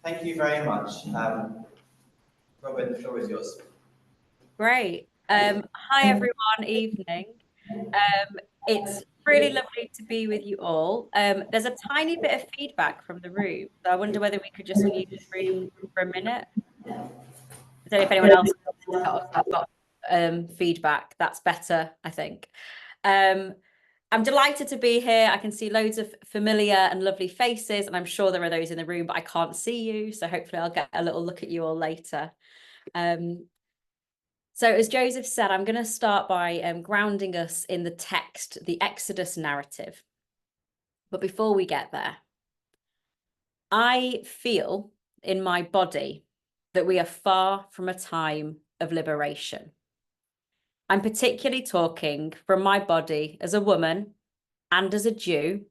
Thank you very much. Robyn, the floor is yours. Great. Hi, everyone. Evening. It's really lovely to be with you all. There's a tiny bit of feedback from the room, so I wonder whether we could just leave the room for a minute. I don't know if anyone else has got feedback. That's better, I think. I'm delighted to be here. I can see loads of familiar and lovely faces, and I'm sure there are those in the room, but I can't see you. So hopefully I'll get a little look at you all later. So as Joseph said, I'm going to start by grounding us in the text, the Exodus narrative. But before we get there, I feel in my body that we are far from a time of liberation. I'm particularly talking from my body as a woman and as a Jew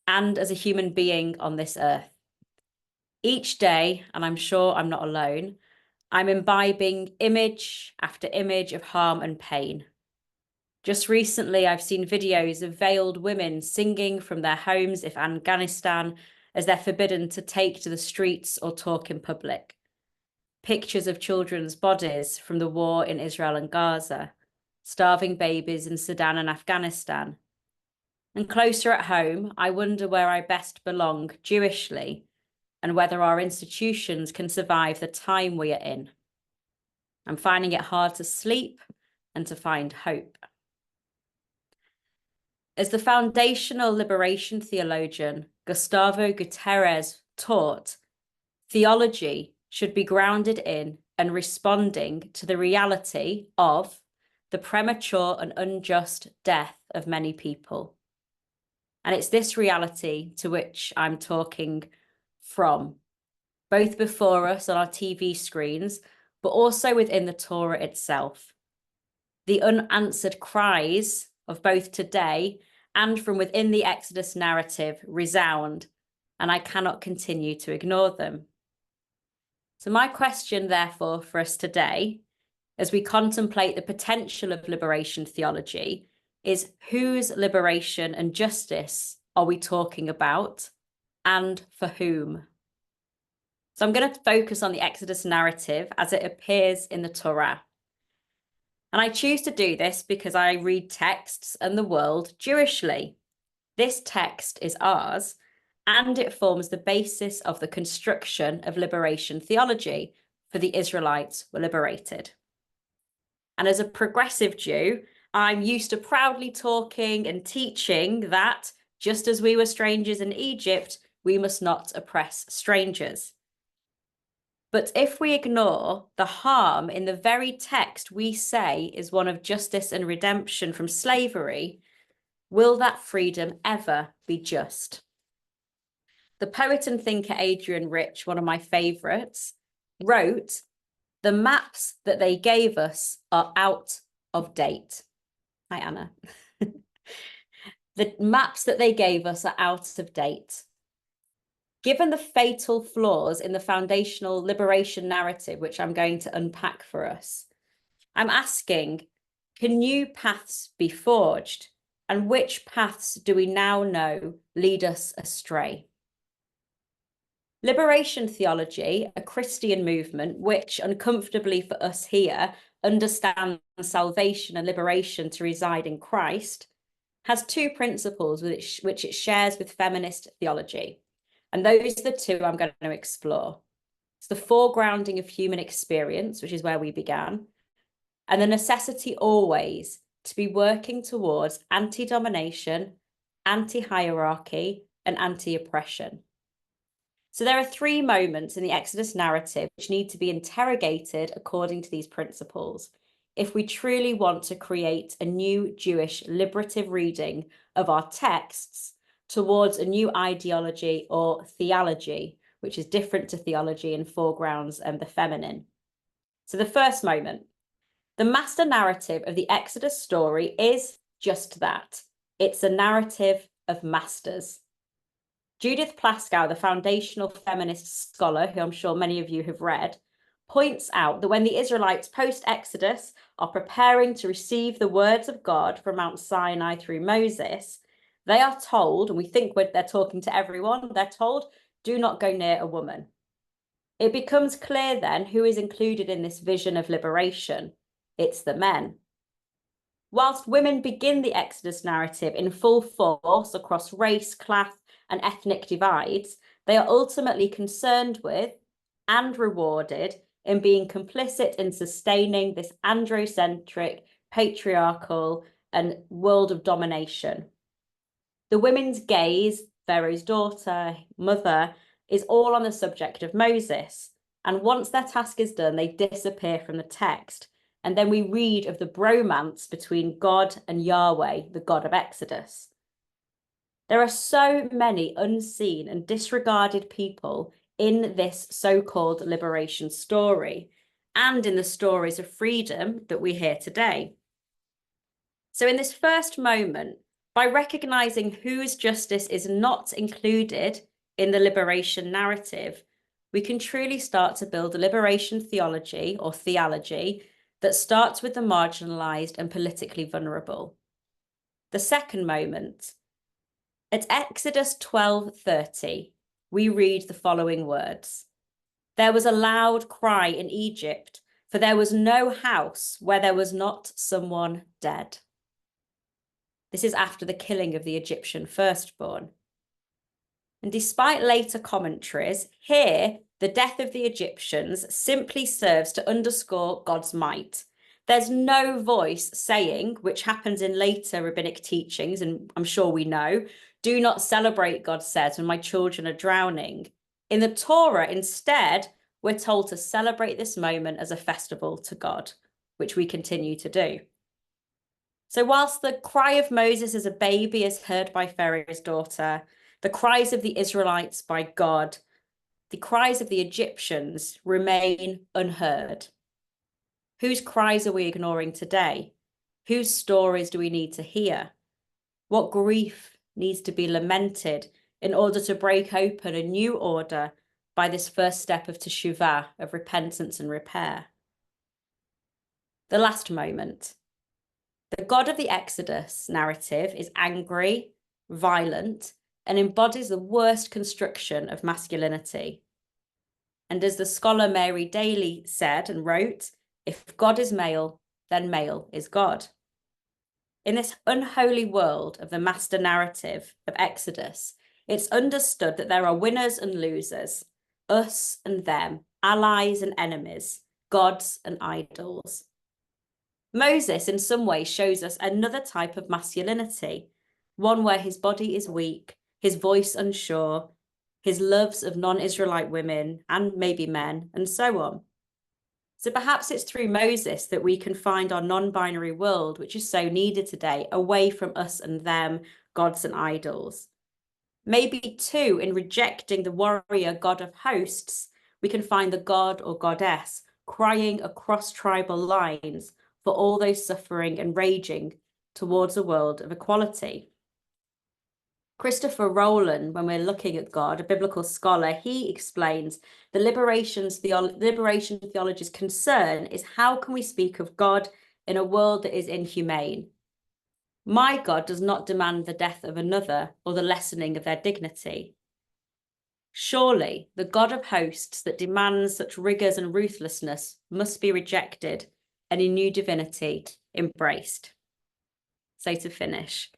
and as a human being on this earth. Each day, and I'm sure I'm not alone, I'm imbibing image after image of harm and pain. Just recently, I've seen videos of veiled women singing from their homes in Afghanistan as they're forbidden to take to the streets or talk in public. Pictures of children's bodies from the war in Israel and Gaza, starving babies in Sudan and Afghanistan. And closer at home, I wonder where I best belong Jewishly, and whether our institutions can survive the time we are in. I'm finding it hard to sleep and to find hope. As the foundational liberation theologian Gustavo Gutierrez taught, theology should be grounded in and responding to the reality of the premature and unjust death of many people. And it's this reality to which I'm talking from, both before us on our TV screens, but also within the Torah itself. The unanswered cries of both today and from within the Exodus narrative resound, and I cannot continue to ignore them. So my question, therefore, for us today, as we contemplate the potential of liberation theology, is whose liberation and justice are we talking about, and for whom? So I'm going to focus on the Exodus narrative as it appears in the Torah. And I choose to do this because I read texts and the world Jewishly. This text is ours, and it forms the basis of the construction of liberation theology, for the Israelites were liberated. And as a progressive Jew, I'm used to proudly talking and teaching that, just as we were strangers in Egypt, we must not oppress strangers. But if we ignore the harm in the very text we say is one of justice and redemption from slavery, will that freedom ever be just? The poet and thinker Adrian Rich, one of my favourites, wrote, "The maps that they gave us are out of date." Hi, Anna. The maps that they gave us are out of date. Given the fatal flaws in the foundational liberation narrative, which I'm going to unpack for us, I'm asking, can new paths be forged? And which paths do we now know lead us astray? Liberation theology, a Christian movement which, uncomfortably for us here, understands salvation and liberation to reside in Christ, has two principles which it shares with feminist theology. And those are the two I'm going to explore. It's the foregrounding of human experience, which is where we began, and the necessity always to be working towards anti-domination, anti-hierarchy, and anti-oppression. So there are three moments in the Exodus narrative which need to be interrogated according to these principles, if we truly want to create a new Jewish liberative reading of our texts towards a new ideology or theology, which is different to theology and foregrounds and the feminine. So the first moment, the master narrative of the Exodus story is just that. It's a narrative of masters. Judith Plaskow, the foundational feminist scholar, who I'm sure many of you have read, points out that when the Israelites post-Exodus are preparing to receive the words of God from Mount Sinai through Moses, they are told, and we think they're talking to everyone, they're told, do not go near a woman. It becomes clear then who is included in this vision of liberation. It's the men. Whilst women begin the Exodus narrative in full force across race, class, and ethnic divides, they are ultimately concerned with and rewarded in being complicit in sustaining this androcentric, patriarchal, and world of domination. The women's gaze, Pharaoh's daughter, mother, is all on the subject of Moses. And once their task is done, they disappear from the text. And then we read of the bromance between God and Yahweh, the God of Exodus. There are so many unseen and disregarded people in this so-called liberation story and in the stories of freedom that we hear today. So in this first moment, by recognizing whose justice is not included in the liberation narrative, we can truly start to build a liberation theology or theology that starts with the marginalized and politically vulnerable. The second moment, at Exodus 12:30, we read the following words. There was a loud cry in Egypt, for there was no house where there was not someone dead. This is after the killing of the Egyptian firstborn. And despite later commentaries, here, the death of the Egyptians simply serves to underscore God's might. There's no voice saying, which happens in later rabbinic teachings, and I'm sure we know, do not celebrate, God says, when my children are drowning. In the Torah, instead, we're told to celebrate this moment as a festival to God, which we continue to do. So whilst the cry of Moses as a baby is heard by Pharaoh's daughter, the cries of the Israelites by God, the cries of the Egyptians remain unheard. Whose cries are we ignoring today? Whose stories do we need to hear? What grief needs to be lamented in order to break open a new order by this first step of teshuvah, of repentance and repair? The last moment. The God of the Exodus narrative is angry, violent, and embodies the worst construction of masculinity. And as the scholar Mary Daly said and wrote, if God is male, then male is God. In this unholy world of the master narrative of Exodus, it's understood that there are winners and losers, us and them, allies and enemies, gods and idols. Moses, in some ways, shows us another type of masculinity, one where his body is weak, his voice unsure, his loves of non-Israelite women and maybe men, and so on. So perhaps it's through Moses that we can find our non-binary world, which is so needed today, away from us and them, gods and idols. Maybe too, in rejecting the warrior God of hosts, we can find the God or goddess crying across tribal lines for all those suffering and raging towards a world of equality. Christopher Rowland, when we're looking at God, a biblical scholar, he explains the liberation theology's concern is how can we speak of God in a world that is inhumane? My God does not demand the death of another or the lessening of their dignity. Surely the God of hosts that demands such rigors and ruthlessness must be rejected and a new divinity embraced. So to finish,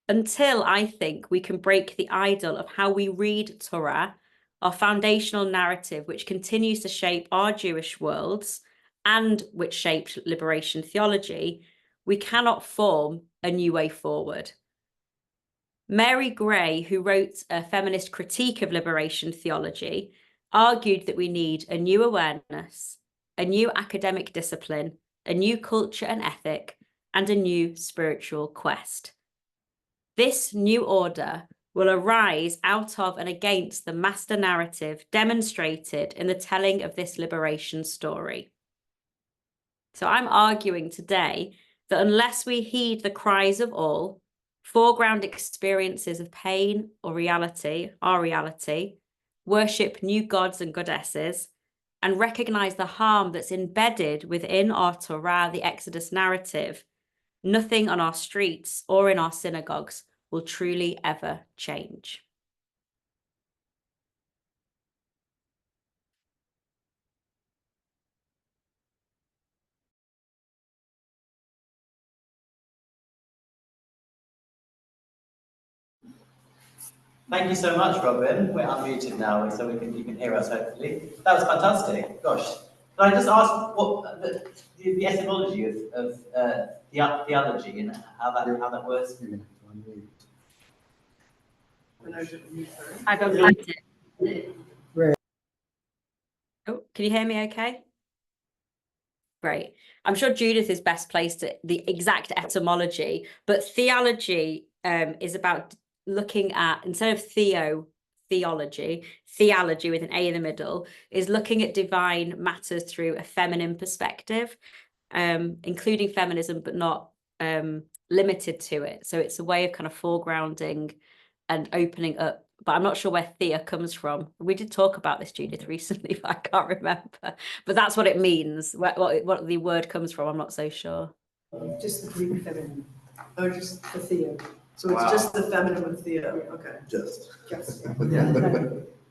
until I think we can break the idol of how we read Torah, our foundational narrative, which continues to shape our Jewish worlds and which shaped liberation theology, we cannot form a new way forward. Mary Gray, who wrote a feminist critique of liberation theology, argued that we need a new awareness, a new academic discipline, a new culture and ethic, and a new spiritual quest. This new order will arise out of and against the master narrative demonstrated in the telling of this liberation story. So I'm arguing today that unless we heed the cries of all, foreground experiences of pain or reality, our reality, worship new gods and goddesses, and recognize the harm that's embedded within our Torah, the Exodus narrative, nothing on our streets or in our synagogues will truly ever change. Thank you so much, Robyn. We're unmuted now, so you can hear us, hopefully. That was fantastic. Gosh. Can I just ask what the etymology of theology and how that works? I don't like it. Oh, can you hear me okay? Great. I'm sure Judith is best placed at the exact etymology, but theology is about looking at, instead of theology with an A in the middle, is looking at divine matters through a feminine perspective, including feminism, but not limited to it. So it's a way of kind of foregrounding and opening up. But I'm not sure where thea comes from. We did talk about this, Judith, recently, but I can't remember. But that's what it means. What the word comes from, I'm not so sure. Just the Greek feminine, or just the thea. So it's just the feminine with thea. Okay. Just. Yeah.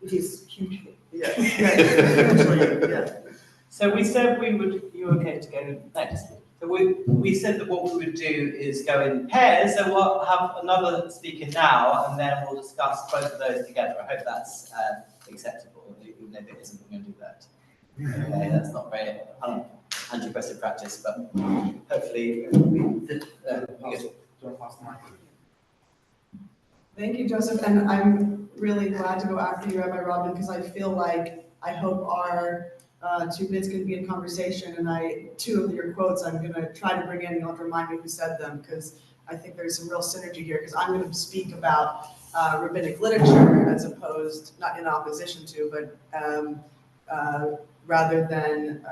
It is hugely. Yeah. Yeah. So we said you were okay to go next. So we said that what we would do is go in pairs. So we'll have another speaker now, and then we'll discuss both of those together. I hope that's acceptable. Even if it isn't, we're going to do that. Okay, that's not very anti-aggressive practice, but hopefully Thank you, Joseph, and I'm really glad to go after you, Rabbi Robyn, because I feel like I hope our 2 bits can be in conversation, and 2 of your quotes I'm going to try to bring in. You'll have to remind me who said them, because I think there's some real synergy here, because I'm going to speak about rabbinic literature as opposed, not in opposition to, but rather than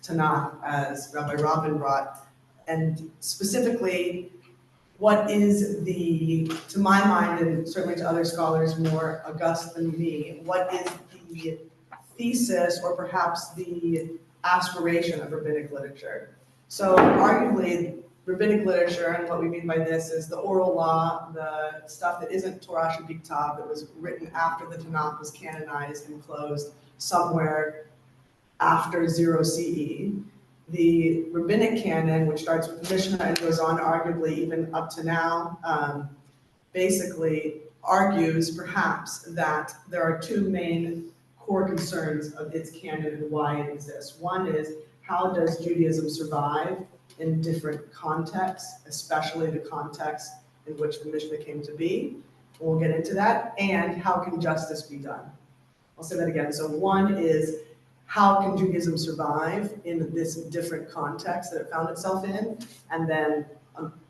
Tanakh, as Rabbi Robyn brought, and specifically what is to my mind, and certainly to other scholars more august than me, what is the thesis or perhaps the aspiration of rabbinic literature? So arguably, rabbinic literature, and what we mean by this is the oral law, the stuff that isn't Torah Shabiktav, that was written after the Tanakh was canonized and closed somewhere after 0 CE. The rabbinic canon, which starts with the Mishnah and goes on arguably even up to now, basically argues perhaps that there are 2 main core concerns of its canon and why it exists. One is, how does Judaism survive in different contexts, especially the context in which the Mishnah came to be? We'll get into that. And how can justice be done? I'll say that again. So one is, how can Judaism survive in this different context that it found itself in? And then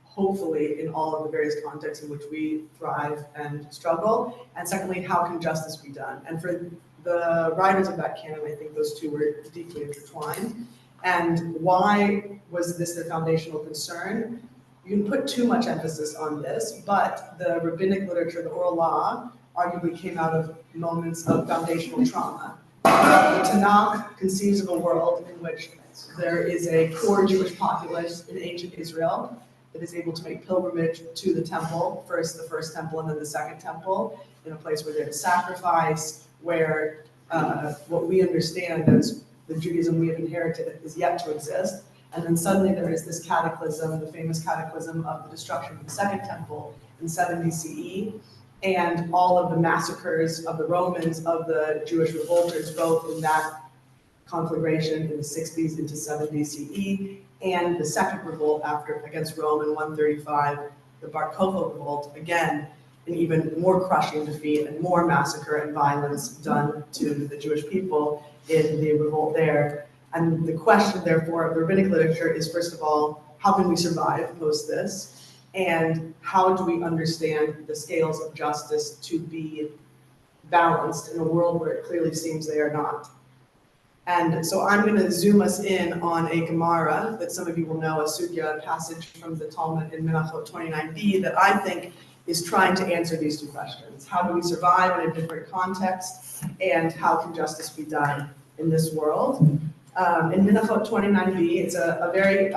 hopefully in all of the various contexts in which we thrive and struggle. And secondly, how can justice be done? And for the writers of that canon, I think those 2 were deeply intertwined. And why was this the foundational concern? You can put too much emphasis on this, but the rabbinic literature, the oral law, arguably came out of moments of foundational trauma. The Tanakh conceives of a world in which there is a core Jewish populace in ancient Israel that is able to make pilgrimage to the temple, first the first temple and then the second temple, in a place where there's sacrifice, where what we understand as the Judaism we have inherited is yet to exist. And then suddenly there is this cataclysm, the famous cataclysm of the destruction of the second temple in 70 CE, and all of the massacres of the Romans, of the Jewish revolters, both in that conflagration in the 60s into 70 CE, and the second revolt against Rome in 135, the Bar Kokhba revolt, again, an even more crushing defeat and more massacre and violence done to the Jewish people in the revolt there. And the question, therefore, of the rabbinic literature is, first of all, how can we survive post this? And how do we understand the scales of justice to be balanced in a world where it clearly seems they are not? And so I'm going to zoom us in on a Gemara that some of you will know, a sugya, a passage from the Talmud in Menachot 29b that I think is trying to answer these 2 questions. How do we survive in a different context? And how can justice be done in this world. In Menachot 29b, it's a very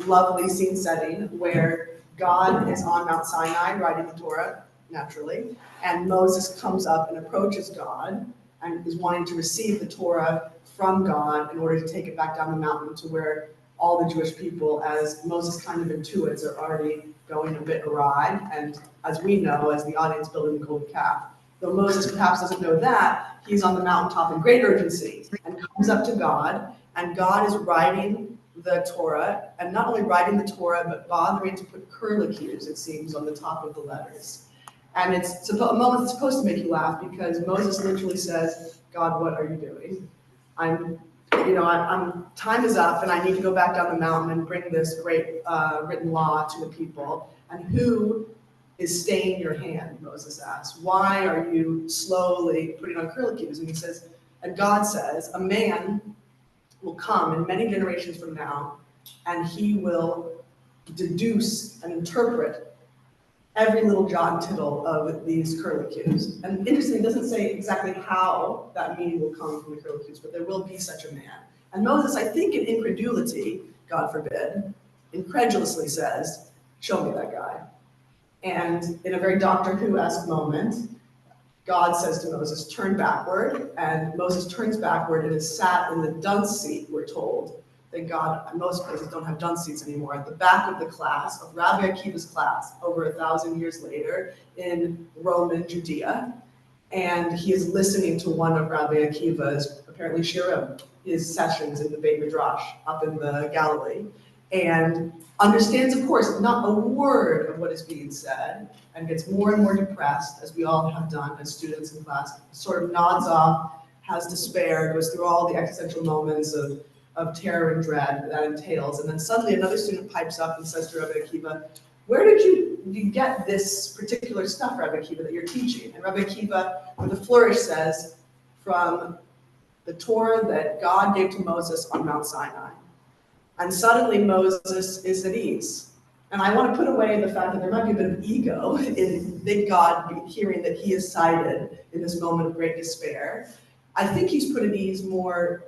lovely scene setting where God is on Mount Sinai writing the Torah, naturally, and Moses comes up and approaches God and is wanting to receive the Torah from God in order to take it back down the mountain to where all the Jewish people, as Moses kind of intuits, are already going a bit awry. And as we know, as the audience building the golden calf, though Moses perhaps doesn't know that, he's on the mountaintop in great urgency and comes up to God, and God is writing the Torah, and not only writing the Torah, but bothering to put curlicues, it seems, on the top of the letters. And it's a moment that's supposed to make you laugh, because Moses literally says, God, what are you doing? I'm time is up, and I need to go back down the mountain and bring this great written law to the people. And who is staying your hand, Moses asks. Why are you slowly putting on curlicues? And he says, and God says, a man will come in many generations from now, and he will deduce and interpret every little jot and tittle of these curlicues. And interestingly, it doesn't say exactly how that meaning will come from the curlicues, but there will be such a man. And Moses, I think in incredulity, God forbid, incredulously says, show me that guy. And in a very Doctor Who-esque moment, God says to Moses, turn backward, and Moses turns backward and is sat in the dunce seat, we're told. Thank God, most places don't have dunce seats anymore. At the back of the class, of Rabbi Akiva's class, over 1,000 years later in Roman Judea. And he is listening to one of Rabbi Akiva's, apparently Shirim, his sessions in the Beit Midrash up in the Galilee. And understands, of course, not a word of what is being said, and gets more and more depressed, as we all have done as students in class, sort of nods off, has despair, goes through all the existential moments of terror and dread that entails. And then suddenly another student pipes up and says to Rabbi Akiva, where did you get this particular stuff, Rabbi Akiva, that you're teaching? And Rabbi Akiva, with a flourish, says, from the Torah that God gave to Moses on Mount Sinai. And suddenly Moses is at ease. And I want to put away the fact that there might be a bit of ego in thank God hearing that he is cited in this moment of great despair. I think he's put at ease more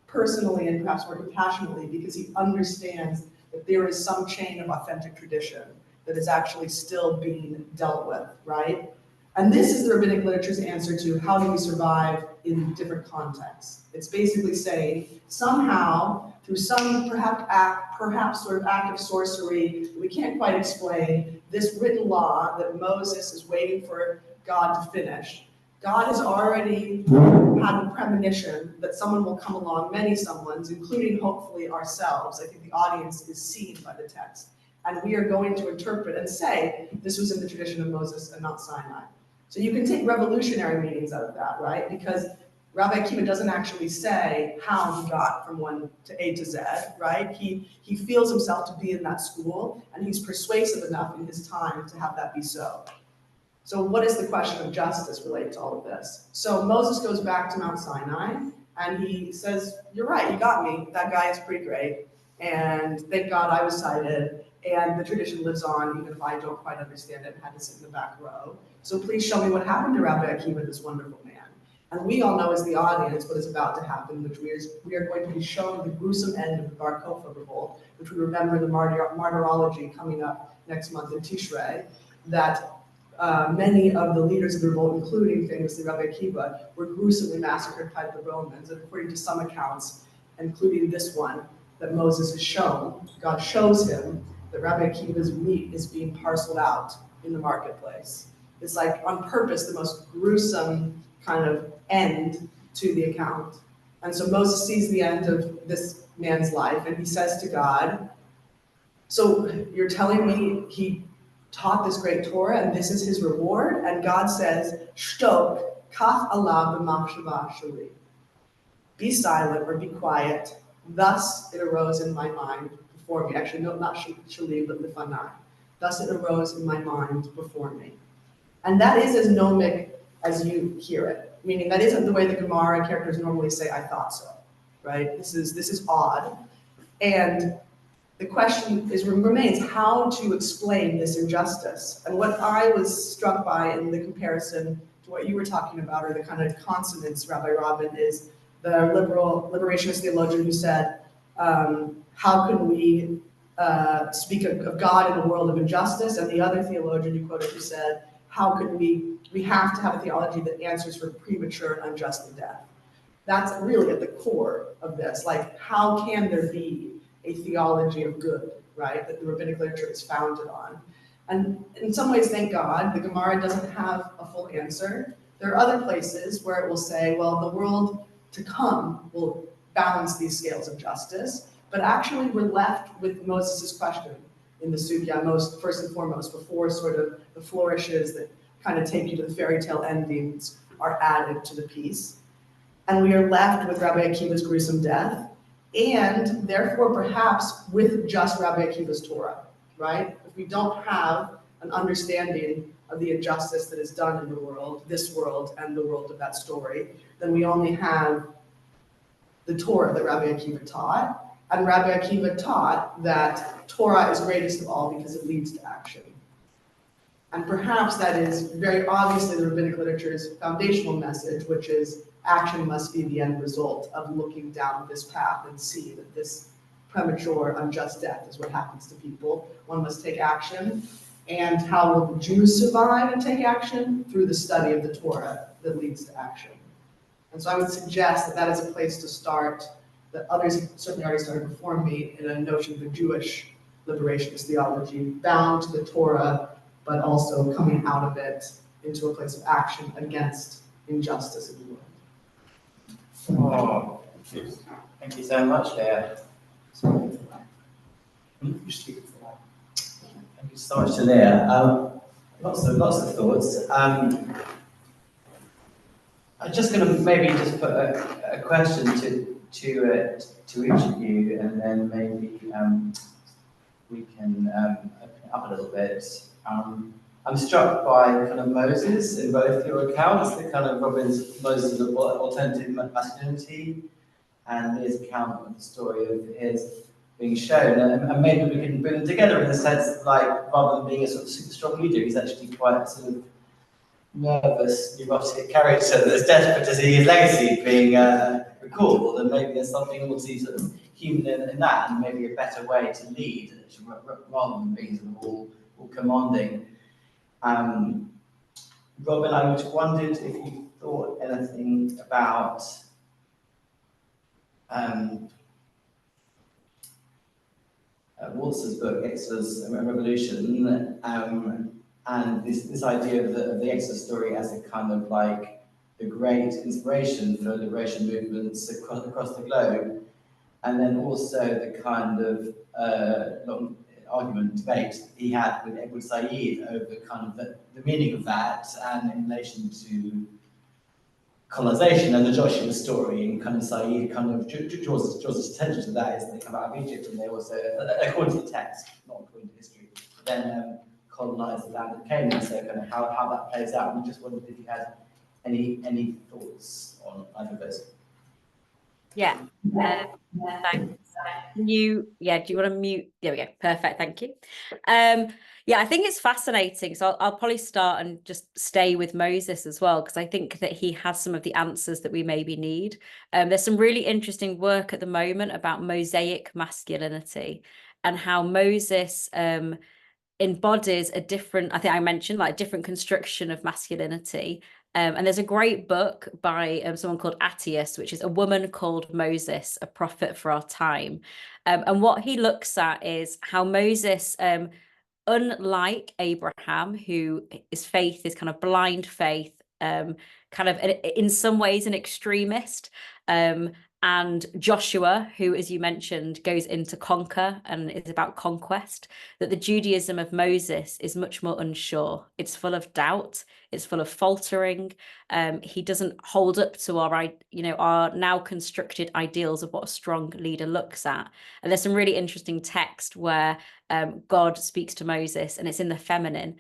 personally and perhaps more compassionately, because he understands that there is some chain of authentic tradition that is actually still being dealt with, right? And this is the rabbinic literature's answer to how do we survive in different contexts. It's basically saying somehow, through some perhaps sort of act of sorcery that we can't quite explain, this written law that Moses is waiting for God to finish, God has already had a premonition that someone will come along, many someones, including hopefully ourselves. I think the audience is seen by the text. And we are going to interpret and say, this was in the tradition of Moses and Mount Sinai. So you can take revolutionary meanings out of that, right? Because Rabbi Akiva doesn't actually say how he got from one to A to Z, right? He feels himself to be in that school, and he's persuasive enough in his time to have that be so. So what is the question of justice related to all of this? So Moses goes back to Mount Sinai, and he says, you're right, you got me. That guy is pretty great, and thank God I was cited, and the tradition lives on, even if I don't quite understand it and had to sit in the back row. So please show me what happened to Rabbi Akiva, this wonderful man. And we all know as the audience what is about to happen, which we are going to be shown the gruesome end of the Bar Kokhba revolt, which we remember in the martyrology coming up next month in Tishrei, that many of the leaders of the revolt, including famously Rabbi Akiva, were gruesomely massacred by the Romans. And according to some accounts, including this one, that Moses is shown, God shows him that Rabbi Akiva's meat is being parceled out in the marketplace. It's like on purpose the most gruesome kind of end to the account. And so Moses sees the end of this man's life, and he says to God, so you're telling me he taught this great Torah and this is his reward? And God says, Shtok, kach alav b'machshava shali. Be silent or be quiet. Thus it arose in my mind before me. Actually, no, not shali, but lifanai. Thus it arose in my mind before me. And that is as gnomic as you hear it. Meaning that isn't the way the Gemara characters normally say, I thought so, right? This is odd. And the question remains how to explain this injustice. And what I was struck by in the comparison to what you were talking about, or the kind of consonants, Rabbi Robyn, is the liberationist theologian who said, how can we speak of God in a world of injustice? And the other theologian you quoted who said, how can we have to have a theology that answers for premature and unjust death. That's really at the core of this. Like, how can there be a theology of good, right, that the rabbinic literature is founded on? And in some ways, thank God, the Gemara doesn't have a full answer. There are other places where it will say, well, the world to come will balance these scales of justice, but actually we're left with Moses' question in the Sugya, first and foremost, before sort of the flourishes that kind of take you to the fairy tale endings are added to the piece. And we are left with Rabbi Akiva's gruesome death, and therefore perhaps with just Rabbi Akiva's Torah, right? If we don't have an understanding of the injustice that is done in the world, this world and the world of that story, then we only have the Torah that Rabbi Akiva taught. And Rabbi Akiva taught that Torah is greatest of all because it leads to action. And perhaps that is very obviously the rabbinic literature's foundational message, which is action must be the end result of looking down this path and see that this premature, unjust death is what happens to people. One must take action. And how will the Jews survive and take action? Through the study of the Torah that leads to action. And so I would suggest that that is a place to start, that others certainly already started before me, in a notion of a Jewish liberationist theology bound to the Torah, but also coming out of it into a place of action against injustice in the world. Oh, thank you so much, Leah. Thank you so much to Leah. Lots of thoughts. I'm just going to maybe just put a question to each of you, and then maybe we can open it up a little bit. I'm struck by kind of Moses in both your accounts, the kind of Moses' alternative masculinity, and his account of the story of his being shown, and maybe we can bring them together in the sense, like, rather than being a sort of super strong leader, he's actually quite a sort of nervous, neurotic character that's desperate to see his legacy being recalled, and maybe there's something also sort of human in that, and maybe a better way to lead rather than being sort of all commanding. Robyn, I just wondered if you thought anything about Waltz's book, Exodus and Revolution, and this idea of the Exodus story as a kind of like the great inspiration for liberation movements across the globe, and then also the kind of long argument, debate he had with Edward Said over kind of the meaning of that, and in relation to colonization and the Joshua story, and kind of Said kind of draws his attention to that as they come out of Egypt, and they also, according to the text, not according to history, then colonize the land of Canaan. So kind of how that plays out. And we just wondered if you had any thoughts on either of those. Yeah. Thanks. Do you want to mute? There we go. Perfect. Thank you. Yeah, I think it's fascinating. So I'll probably start and just stay with Moses as well, because I think that he has some of the answers that we maybe need. There's some really interesting work at the moment about Mosaic masculinity and how Moses embodies a different, I think I mentioned, like, different construction of masculinity. And there's a great book by someone called Attius, which is A Woman Called Moses, a Prophet for Our Time. And what he looks at is how Moses, unlike Abraham, who his faith is kind of blind faith, kind of in some ways an extremist, and Joshua, who, as you mentioned, goes in to conquer and is about conquest, that the Judaism of Moses is much more unsure. It's full of doubt. It's full of faltering. He doesn't hold up to our now constructed ideals of what a strong leader looks at. And there's some really interesting text where God speaks to Moses, and it's in the feminine.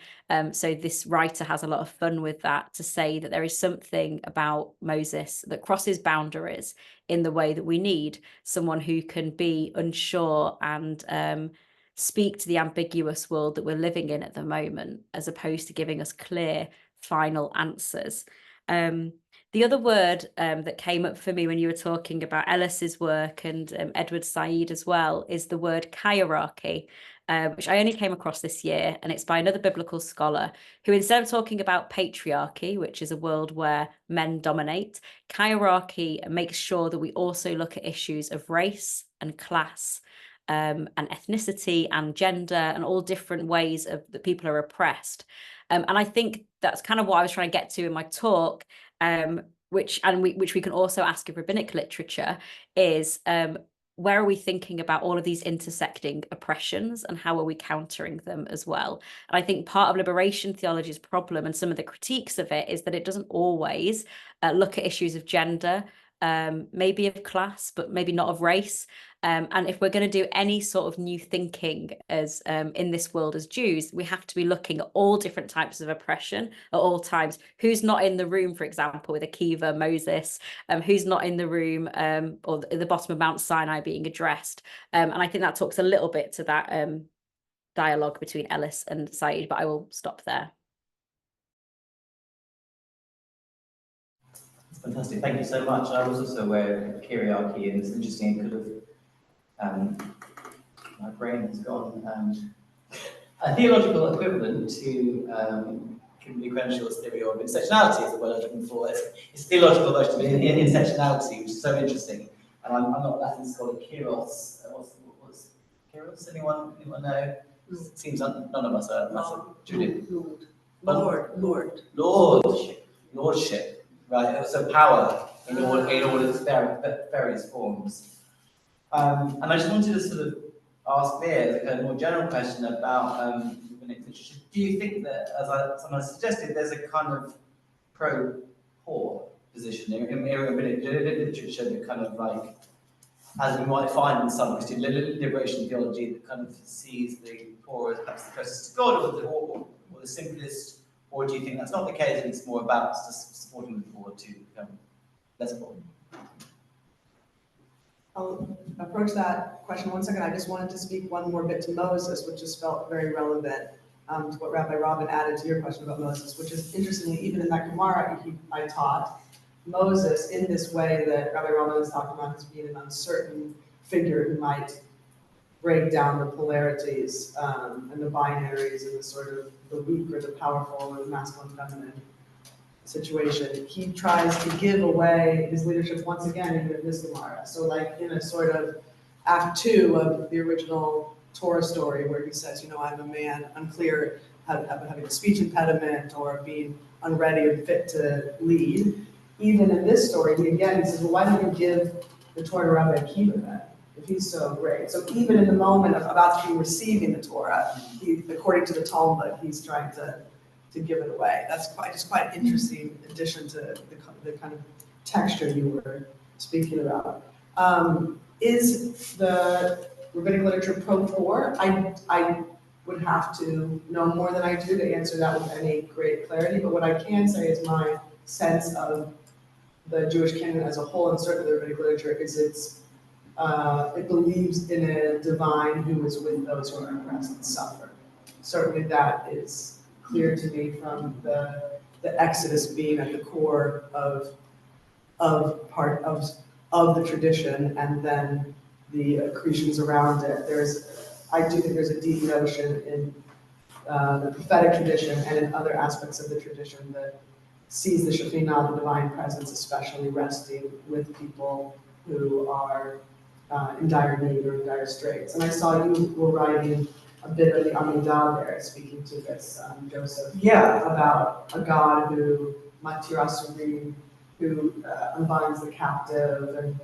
So this writer has a lot of fun with that, to say that there is something about Moses that crosses boundaries in the way that we need someone who can be unsure and speak to the ambiguous world that we're living in at the moment, as opposed to giving us clear final answers. The other word that came up for me when you were talking about Ellis's work and Edward Said as well is the word hierarchy, which I only came across this year, and it's by another biblical scholar who, instead of talking about patriarchy, which is a world where men dominate, hierarchy makes sure that we also look at issues of race and class and ethnicity and gender and all different ways of that people are oppressed. And I think that's kind of what I was trying to get to in my talk, which we can also ask of rabbinic literature, is where are we thinking about all of these intersecting oppressions and how are we countering them as well? And I think part of liberation theology's problem and some of the critiques of it is that it doesn't always look at issues of gender, maybe of class, but maybe not of race. And if we're going to do any sort of new thinking as in this world as Jews, we have to be looking at all different types of oppression at all times. Who's not in the room, for example, with Akiva, Moses, who's not in the room or at the bottom of Mount Sinai being addressed. And I think that talks a little bit to that dialogue between Ellis and Said, but I will stop there. Fantastic, thank you so much. I was also aware of hierarchy, and it's interesting, it could have, my brain has gone, a theological equivalent to Kimberly Crenshaw's theory of intersectionality is the word I'm looking for. It's theological version of intersectionality, which is so interesting. And I'm not a Latin scholar. Kyros, what's Kyros? Anyone know? It seems none of us are. Judith? Lordship. Right, so power in all its various forms. And I just wanted to sort of ask Leah a kind of more general question about rabbinic literature. Do you think that, as someone suggested, there's a kind of pro-poor position in rabbinic literature that kind of like, as we might find in some Christian liberation theology, that kind of sees the poor as perhaps the closest to God or the simplest? Or do you think that's not the case and it's more about just supporting the poor to become less poor? I'll approach that question one second. I just wanted to speak one more bit to Moses, which just felt very relevant to what Rabbi Robyn added to your question about Moses, which is interestingly, even in that Gemara I taught, Moses in this way that Rabbi Robyn is talking about as being an uncertain figure who might break down the polarities and the binaries and the sort of the weak or the powerful or the masculine feminine situation. He tries to give away his leadership once again in this Gemara. So like in a sort of act 2 of the original Torah story where he says, I'm a man unclear, having a speech impediment or being unready or fit to lead. Even in this story, he says, well, why don't you give the Torah to Rabbi Akiva then? If he's so great. So even in the moment of about to be receiving the Torah, according to the Talmud, he's trying to give it away. That's quite interesting addition to the kind of texture you were speaking about. Is the rabbinic literature pro-poor? I would have to know more than I do to answer that with any great clarity, but what I can say is my sense of the Jewish canon as a whole, and certainly the rabbinic literature, is it believes in a divine who is with those who are oppressed and suffer. Certainly that is clear to me from the Exodus being at the core of part of the tradition, and then the accretions around it. I do think there's a deep notion in the prophetic tradition and in other aspects of the tradition that sees the Shekhinah, the divine presence, especially resting with people who are in dire need or in dire straits. And I saw you were writing a bit of the Amidah there, speaking to this, Joseph. Yeah. About a God who, Matirasurim, who unbinds the captive, and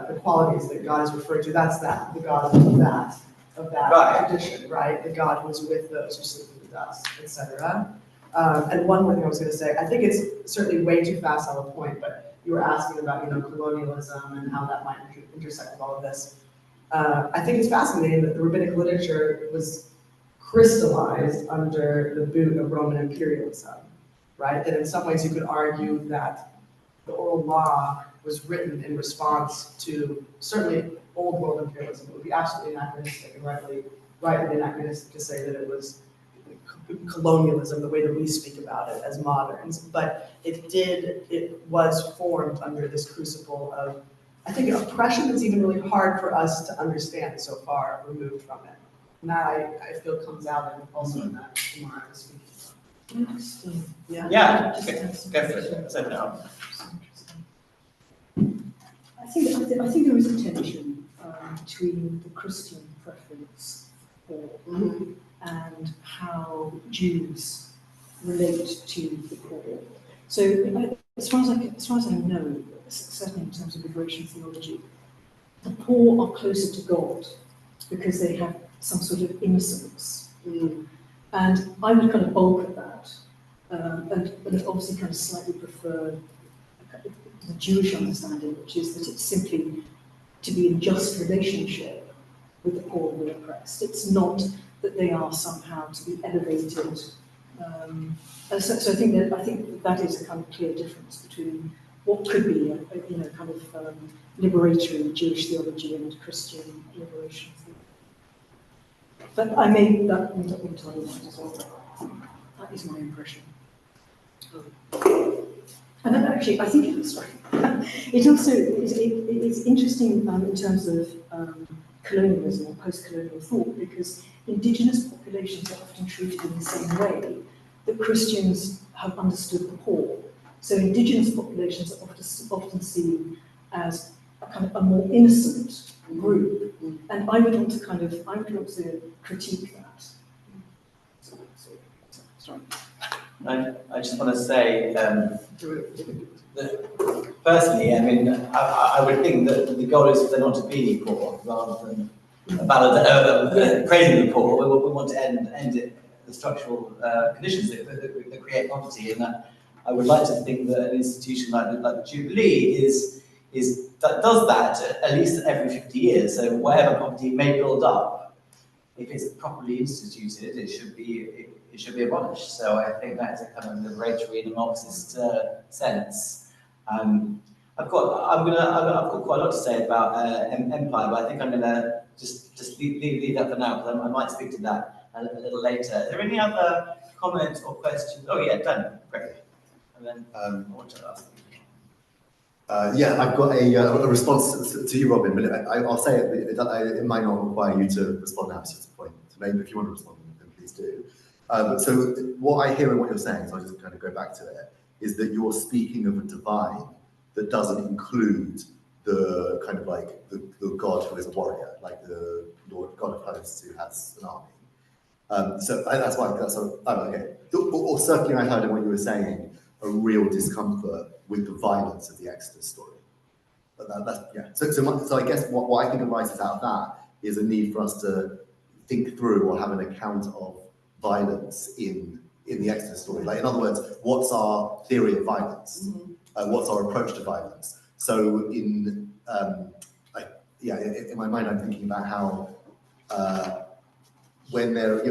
the qualities that God is referred to. That's the God of that right. Tradition, right? The God who is with those who sleep in the dust, etc. And one more thing I was going to say, I think it's certainly way too fast on the point, but you were asking about colonialism and how that might intersect with all of this. I think it's fascinating that the rabbinic literature was crystallized under the boot of Roman imperialism, right? And in some ways you could argue that the oral law was written in response to certainly old world imperialism. It would be absolutely anachronistic and rightly anachronistic to say that it was colonialism, the way that we speak about it as moderns, but it was formed under this crucible of, I think, oppression that's even really hard for us to understand so far removed from it. And that I feel comes out also in that tomorrow I was speaking. Interesting. Yeah. Yeah, Just go have some for it. questions. Let's open it up. I think there is a tension between the Christian preference for and how Jews relate to the poor. So, as far as I know, certainly in terms of liberation theology, the poor are closer to God because they have some sort of innocence. And I would kind of bulk at that, and obviously kind of slightly prefer the Jewish understanding, which is that it's simply to be in just relationship with the poor and the oppressed. It's not that they are somehow to be elevated. So I think that is a kind of clear difference between what could be a kind of liberatory Jewish theology and Christian liberation theology. But I made that entirely right as well. That is my impression. And then actually, I think it was right. It also is interesting in terms of colonialism or post-colonial thought, because indigenous populations are often treated in the same way that Christians have understood the poor. So indigenous populations are often seen as a kind of a more innocent group, and I would want to critique that. Sorry. I just want to say that personally, I mean, I would think that the goal is for them not to be poor, rather than praising the poor. We want to end it, the structural conditions that create poverty, and that I would like to think that an institution like the Jubilee does that at least every 50 years. So whatever poverty may build up, if it's properly instituted, it should be abolished. So I think that is a kind of liberatory in a Marxist sense. I've got quite a lot to say about empire, but I think I'm going to just leave that for now, because I might speak to that a little later. Is there any other comments or questions? Oh yeah, done. Great. And then I want to ask. Yeah, I've got a response to you, Robin, but I'll say it might not require you to respond now. It's just a point to make. If you want to respond, then please do. So what I hear in what you're saying, so I'll just kind of go back to it, is that you're speaking of a divine that doesn't include the kind of like the God who is a warrior, like the Lord God of hosts who has an army. So that's why. Okay. Or certainly, I heard in what you were saying a real discomfort with the violence of the Exodus story. But yeah. So I guess what I think arises out of that is a need for us to think through or have an account of violence in the Exodus story. Like, in other words, what's our theory of violence? What's our approach to violence? So in my mind, I'm thinking about how when there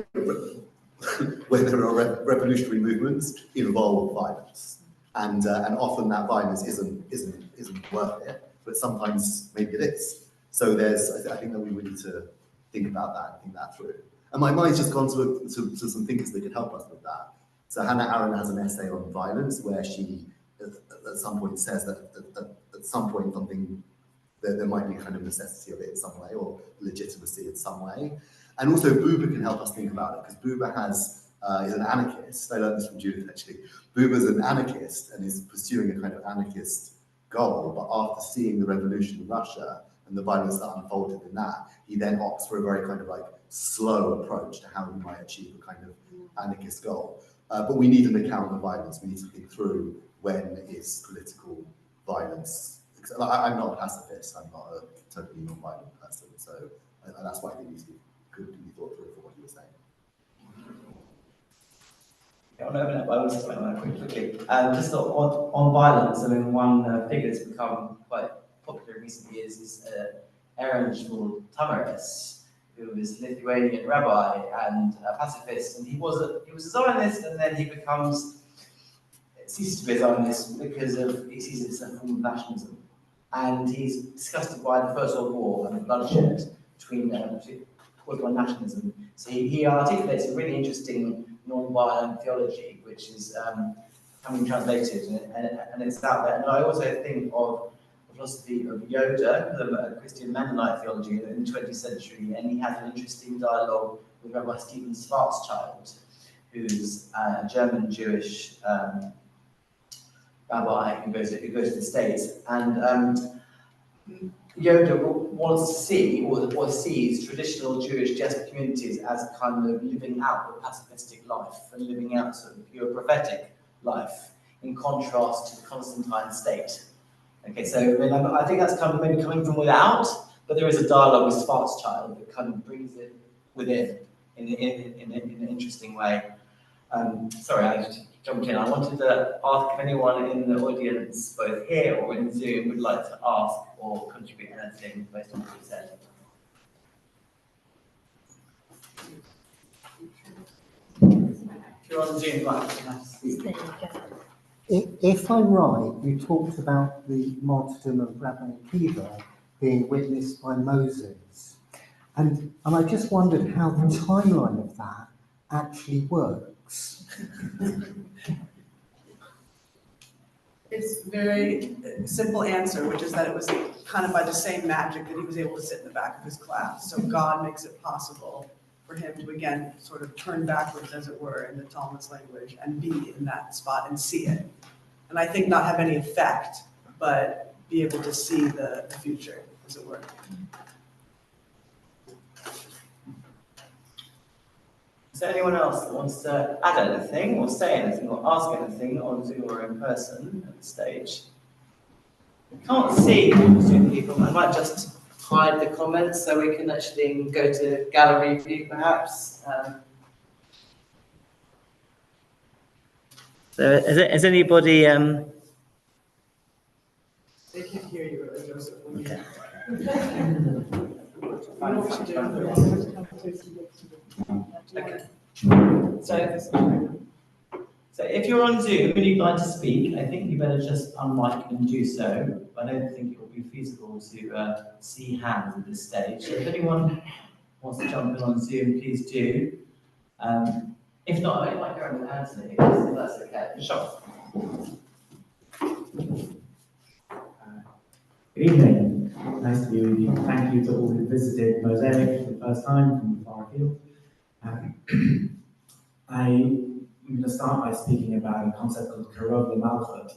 are revolutionary movements involve violence, and often that violence isn't worth it, but sometimes maybe it is. So I think that we need to think about that and think that through. And my mind's just gone to some thinkers that could help us with that. So Hannah Arendt has an essay on violence where she at some point says that at some point there might be a kind of necessity of it in some way, or legitimacy in some way. And also Buber can help us think about it, because Buber is an anarchist. I learned this from Judith, actually. Buber's an anarchist and is pursuing a kind of anarchist goal, but after seeing the revolution in Russia and the violence that unfolded in that, he then opts for a very kind of like slow approach to how we might achieve a kind of anarchist goal. But we need an account of violence. We need to think through when is political violence. I'm not a pacifist. I'm not a totally non-violent person. So that's why I think these could be thought through for what you were saying. Yeah, I will just explain that quickly. Just on violence, I mean, one figure that's become quite popular in recent years is Aaron Tamaris, who is a Lithuanian rabbi and a pacifist, and he was a Zionist, and then he ceases to be a Zionist because he sees it as a form of nationalism, and he's disgusted by the First World War and the bloodshed caused by nationalism, So he articulates a really interesting non-violent theology, which is coming translated, and it's out there. And I also think of the philosophy of Yoda, the Christian Mennonite theology in the 20th century, and he has an interesting dialogue with Rabbi Stephen Schwarzschild, who's a German Jewish rabbi who goes to the States, and Yoda wants to see, or sees, traditional Jewish communities as kind of living out the pacifistic life and living out sort of pure prophetic life, in contrast to the Constantine state. Okay, so I think that's kind of maybe coming from without, but there is a dialogue with Schwarzschild that kind of brings it within in an interesting way. Sorry, I just jumped in. I wanted to ask if anyone in the audience, both here or in Zoom, would like to ask or contribute anything based on what you said. If you're on Zoom, right, you have to speak. If I'm right, you talked about the martyrdom of Rabbi Akiva being witnessed by Moses. And I just wondered how the timeline of that actually works. It's a very simple answer, which is that it was kind of by the same magic that he was able to sit in the back of his class. So God makes it possible for him to, again, sort of turn backwards, as it were, in the Talmud's language, and be in that spot and see it. And I think not have any effect, but be able to see the future, as it were. Is there anyone else that wants to add anything or say anything or ask anything on Zoom or in person at the stage? I can't see Zoom people. I might just hide the comments so we can actually go to gallery view perhaps. So has anybody... They can hear you, really, Joseph. Okay. Okay. So if you're on Zoom and you'd like to speak, I think you better just unmic and do so. I don't think it will be feasible to see hands at this stage. So if anyone wants to jump in on Zoom, please do. If not, I might go with Anthony, if that's okay. Sure. Good evening. Nice to be with you. Thank you to all who visited Mosaic for the first time from far afield. I'm going to start by speaking about a concept called karov l'malchut,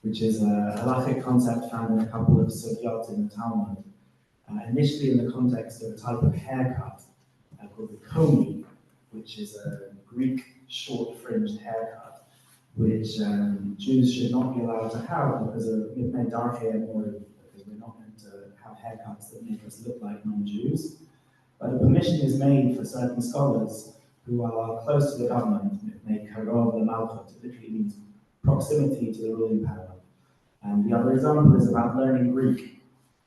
which is a halachic concept found in a couple of sugyot in the Talmud. Initially in the context of a type of haircut called the komi, which is a Greek short-fringed haircut, which Jews should not be allowed to have because it made dark hair more, because we're not meant to have haircuts that make us look like non-Jews. But a permission is made for certain scholars who are close to the government, make karov l'malchut. It literally means proximity to the ruling power. And the other example is about learning Greek.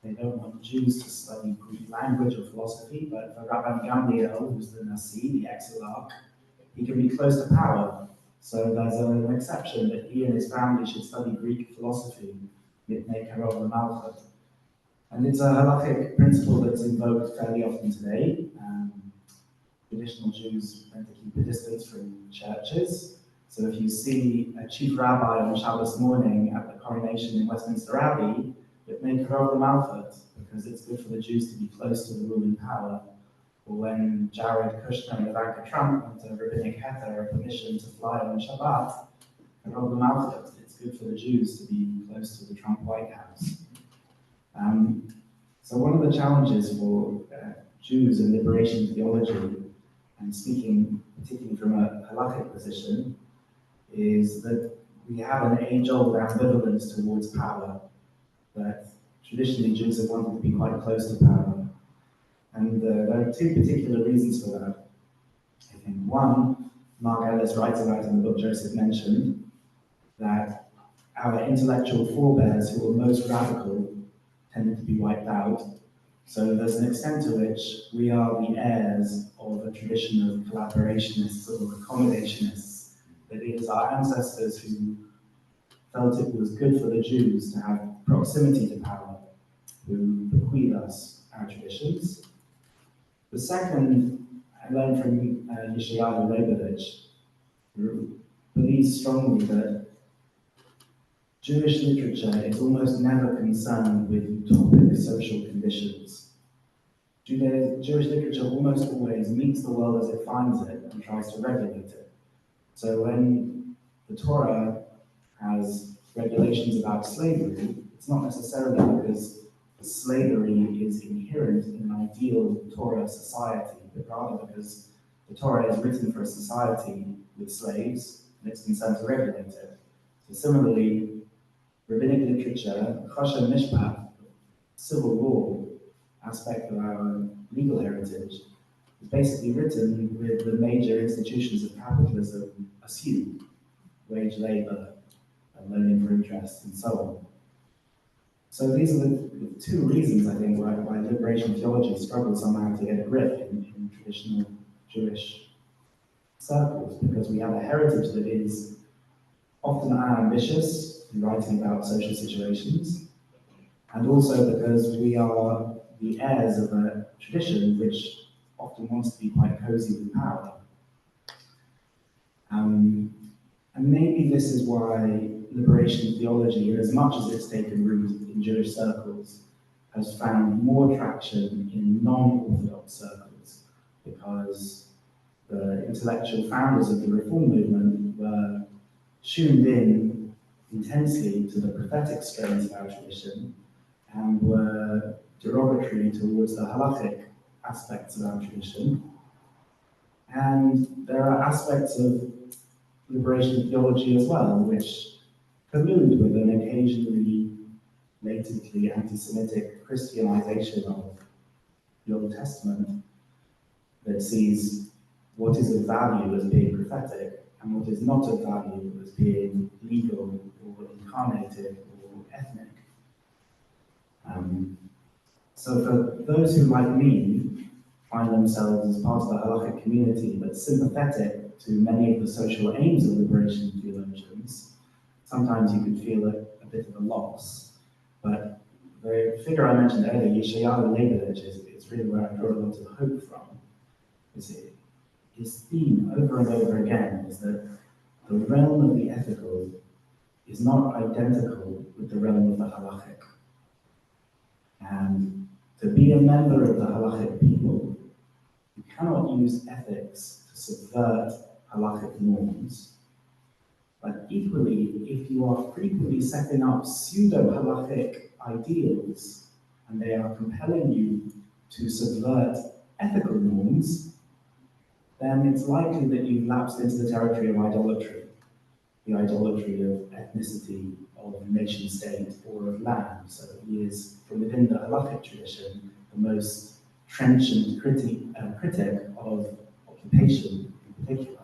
They don't want Jews to study Greek language or philosophy, but for Rabbi Gamliel, who's the Nasi, the exilarch, he can be close to power. So there's an exception that he and his family should study Greek philosophy, make karov l'malchut. And it's a halachic principle that's invoked fairly often today. Traditional Jews tend to keep a distance from churches. So if you see a chief rabbi on Shabbos morning at the coronation in Westminster Abbey, it may karov l'malchut because it's good for the Jews to be close to the ruling power. Or when Jared Kushner and Ivanka Trump went to rabbinic heter a permission to fly on Shabbat, karov l'malchut, it's good for the Jews to be close to the Trump White House. So one of the challenges for Jews in liberation theology, and speaking particularly from a halachic position, is that we have an age-old ambivalence towards power, that traditionally Jews have wanted to be quite close to power. And there are two particular reasons for that. I think one, Mark Ellis writes about in the book Joseph mentioned, that our intellectual forebears who were most radical tended to be wiped out. So there's an extent to which we are the heirs of a tradition of collaborationists or accommodationists. That it is our ancestors who felt it was good for the Jews to have proximity to power, who bequeath us our traditions. The second learned from Yeshayahu Leibovich, who believes strongly that Jewish literature is almost never concerned with utopic social conditions. Jewish literature almost always meets the world as it finds it and tries to regulate it. So when the Torah has regulations about slavery, it's not necessarily because slavery is inherent in an ideal Torah society, but rather because the Torah is written for a society with slaves and it's concerned to regulate it. So similarly, rabbinic literature, Choshen Mishpat, civil law aspect of our legal heritage, is basically written with the major institutions of capitalism assumed: wage labor, and loaning for interest, and so on. So these are the two reasons, I think, why liberation theology struggles somehow to get a grip in traditional Jewish circles, because we have a heritage that is often ambitious in writing about social situations, and also because we are the heirs of a tradition which often wants to be quite cozy with power. And maybe this is why liberation theology, in as much as it's taken root in Jewish circles, has found more traction in non-Orthodox circles, because the intellectual founders of the Reform movement were tuned in intensely to the prophetic strains of our tradition and were derogatory towards the halachic aspects of our tradition. And there are aspects of liberation theology as well, which collude with an occasionally latently anti-Semitic Christianization of the Old Testament that sees what is of value as being prophetic and what is not of value as being legal or incarnated or ethnic. So for those who, like me, find themselves as part of the halachic community but sympathetic to many of the social aims of liberation theologians, sometimes you could feel a bit of a loss. But the figure I mentioned earlier, Yeshayahu Leibovich, is really where I draw a lot of hope from. His theme over and over again is that the realm of the ethical is not identical with the realm of the halachic. And to be a member of the halachic people, you cannot use ethics to subvert halachic norms. But equally, if you are frequently setting up pseudo-halachic ideals and they are compelling you to subvert ethical norms, then it's likely that you've lapsed into the territory of idolatry, the idolatry of ethnicity, of nation state, or of land. So he is, from within the halachic tradition, the most trenchant critic of occupation in particular.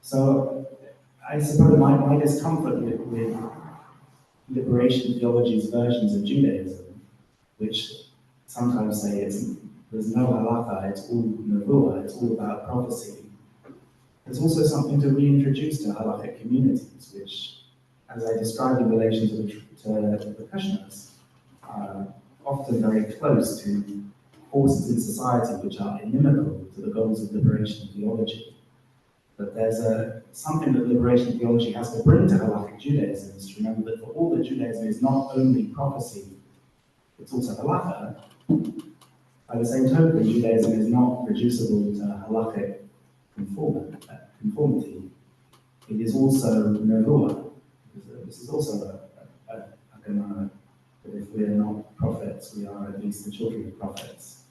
So I suppose my discomfort with liberation theology's versions of Judaism, which sometimes say there's no halakha, it's all nevuah, it's all about prophecy. There's also something to reintroduce to halachic communities, which, as I described in relation to the Kushnas, are often very close to forces in society which are inimical to the goals of liberation theology. But there's something that liberation theology has to bring to halachic Judaism, is to remember that for all that Judaism is not only prophecy, it's also halakha. By the same token, Judaism is not reducible to halachic conformity. It is also nevuah. This is also a gemara, that if we are not prophets, we are at least the children of prophets.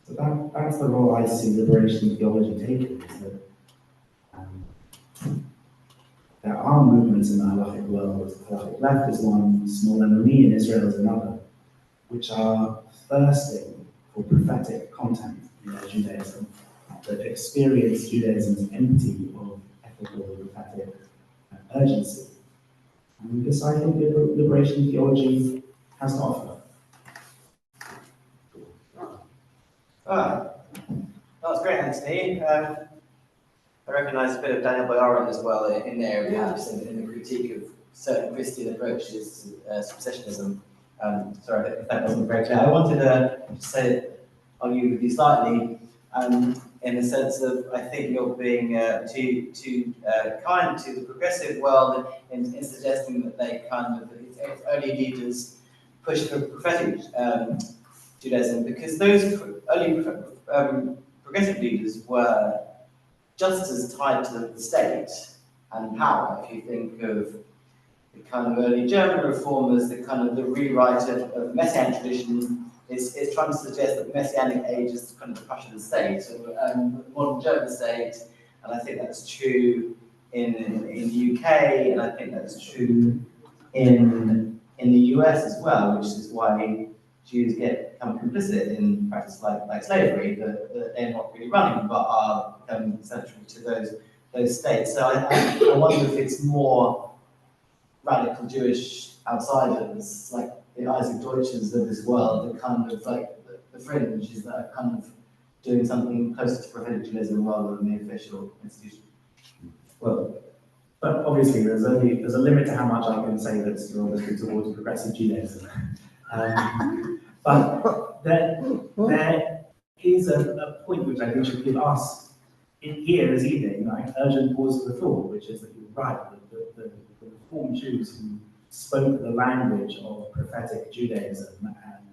So that's the role I see liberation theology taking, is that there are movements in the halachic world. The halachic left is one, small M&E in Israel is another, which are thirsting for prophetic content in their Judaism, that experience Judaism as empty of ethical prophetic urgency. And this, I think, liberation theology has to offer. That was great, Anthony. I recognise a bit of Daniel Boyarin as well in there, perhaps in the critique of certain Christian approaches to successionism. Sorry if that wasn't very clear. I wanted to say argue with you slightly, in the sense of I think you're being too kind to the progressive world in suggesting that they kind of its early leaders push for prophetic Judaism, because those early progressive leaders were just as tied to the state and power. If you think of the kind of early German reformers, the kind of the rewrite of the Messianic tradition is trying to suggest that the Messianic age is kind of the Prussian state, the modern German state, and I think that's true in the UK, and I think that's true in the US as well, which is why Jews become complicit in practice like slavery, that they're not really running, but are central to those states. So I wonder if it's more radical Jewish outsiders, like the Isaac Deutschers of this world, the kind of like the fringes that are kind of doing something closer to prophetic Judaism rather than the official institution. Well, but obviously there's a limit to how much I can say that's obviously towards progressive Judaism. But there is a point which I think should give us here this evening, like urgent pause for thought, which is that you're right, the Reformed Jews who spoke the language of prophetic Judaism and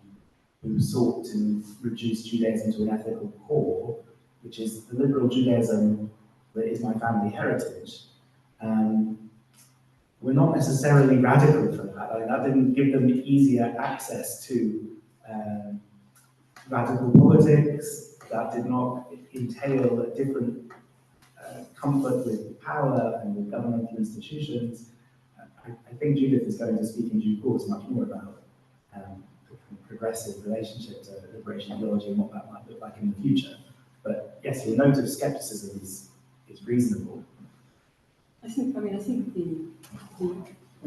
who sought to reduce Judaism to an ethical core, which is the liberal Judaism that is my family heritage. We're not necessarily radical for that. I mean, that didn't give them easier access to radical politics. That did not entail a different comfort with power and with governmental institutions. I think Judith is going to speak in due course much more about the progressive relationship to liberation theology and what that might look like in the future. But yes, your note of skepticism is reasonable. I think the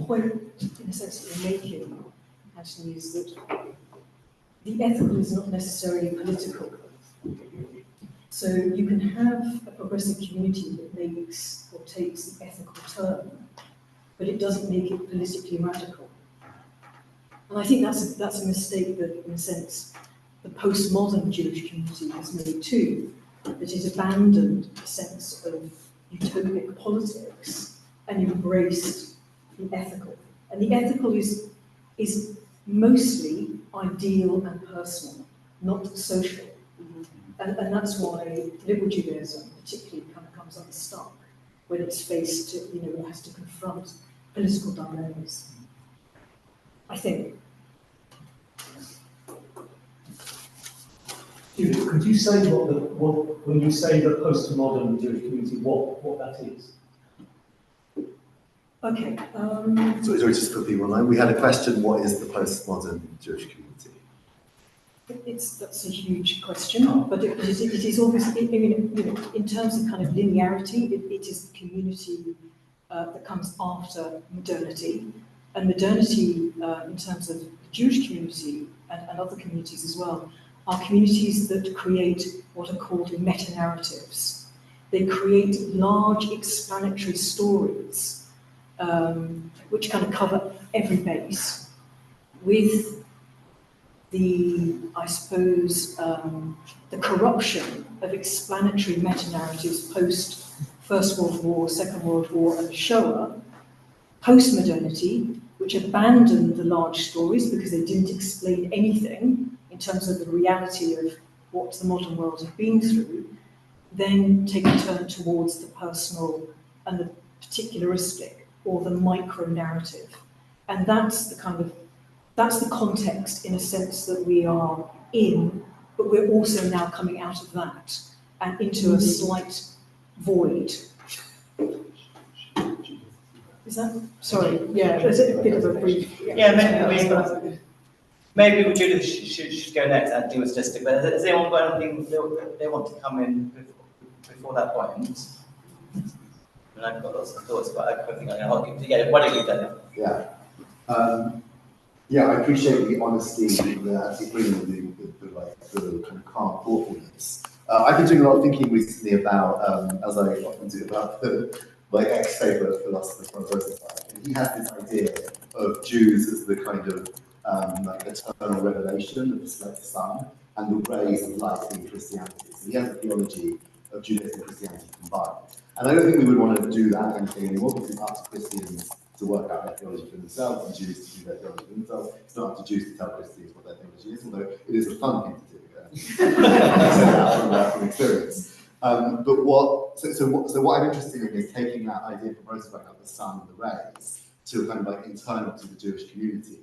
point, in a sense, that you're making, actually, is that the ethical is not necessarily political. So you can have a progressive community that makes or takes the ethical turn, but it doesn't make it politically radical. And I think that's a mistake that, in a sense, the postmodern Jewish community has made too, that it abandoned a sense of utopic politics and embraced the ethical. And the ethical is mostly ideal and personal, not social. And that's why liberal Judaism particularly kind of comes unstuck when it's faced, when it has to confront political dilemmas. I think. Could you say what when you say the postmodern Jewish community, what that is? Okay. So just for people online, we had a question: what is the postmodern Jewish community? That's a huge question, but it is obviously, in terms of kind of linearity, it is the community that comes after modernity, and modernity in terms of the Jewish community and other communities as well, are communities that create what are called meta-narratives. They create large explanatory stories which kind of cover every base with I suppose, the corruption of explanatory meta-narratives post First World War, Second World War, and Shoah, post-modernity, which abandoned the large stories because they didn't explain anything in terms of the reality of what the modern world had been through, then take a turn towards the personal and the particularistic, or the micro-narrative. And that's the context, in a sense, that we are in, but we're also now coming out of that and into a slight void. Is that? Sorry, yeah, there's a bit of a brief. Yeah, maybe Judith should go next and do a statistic, but has anyone got anything they want to come in before that point? And I've got lots of thoughts, but I think I'm going to yeah, why don't you go now? Yeah, I appreciate the honesty that bringing the kind of calm thoughtfulness. I've been doing a lot of thinking recently about, as I often do, about my ex-favourite philosopher from Rosenberg. And he has this idea of Jews as the kind of like eternal revelation of the Son. and the rays of light in Christianity. So he has a theology of Judaism and Christianity combined. And I don't think we would want to do that kind of thing anymore, because it's up to Christians to work out their theology for themselves and Jews to do their theology for themselves. It's not up to Jews to tell Christians what their theology is, although it is a fun thing to do. I say that from experience. But what I'm interested in is taking that idea from Rosenberg of the sun and the rays to kind of like internal to the Jewish community.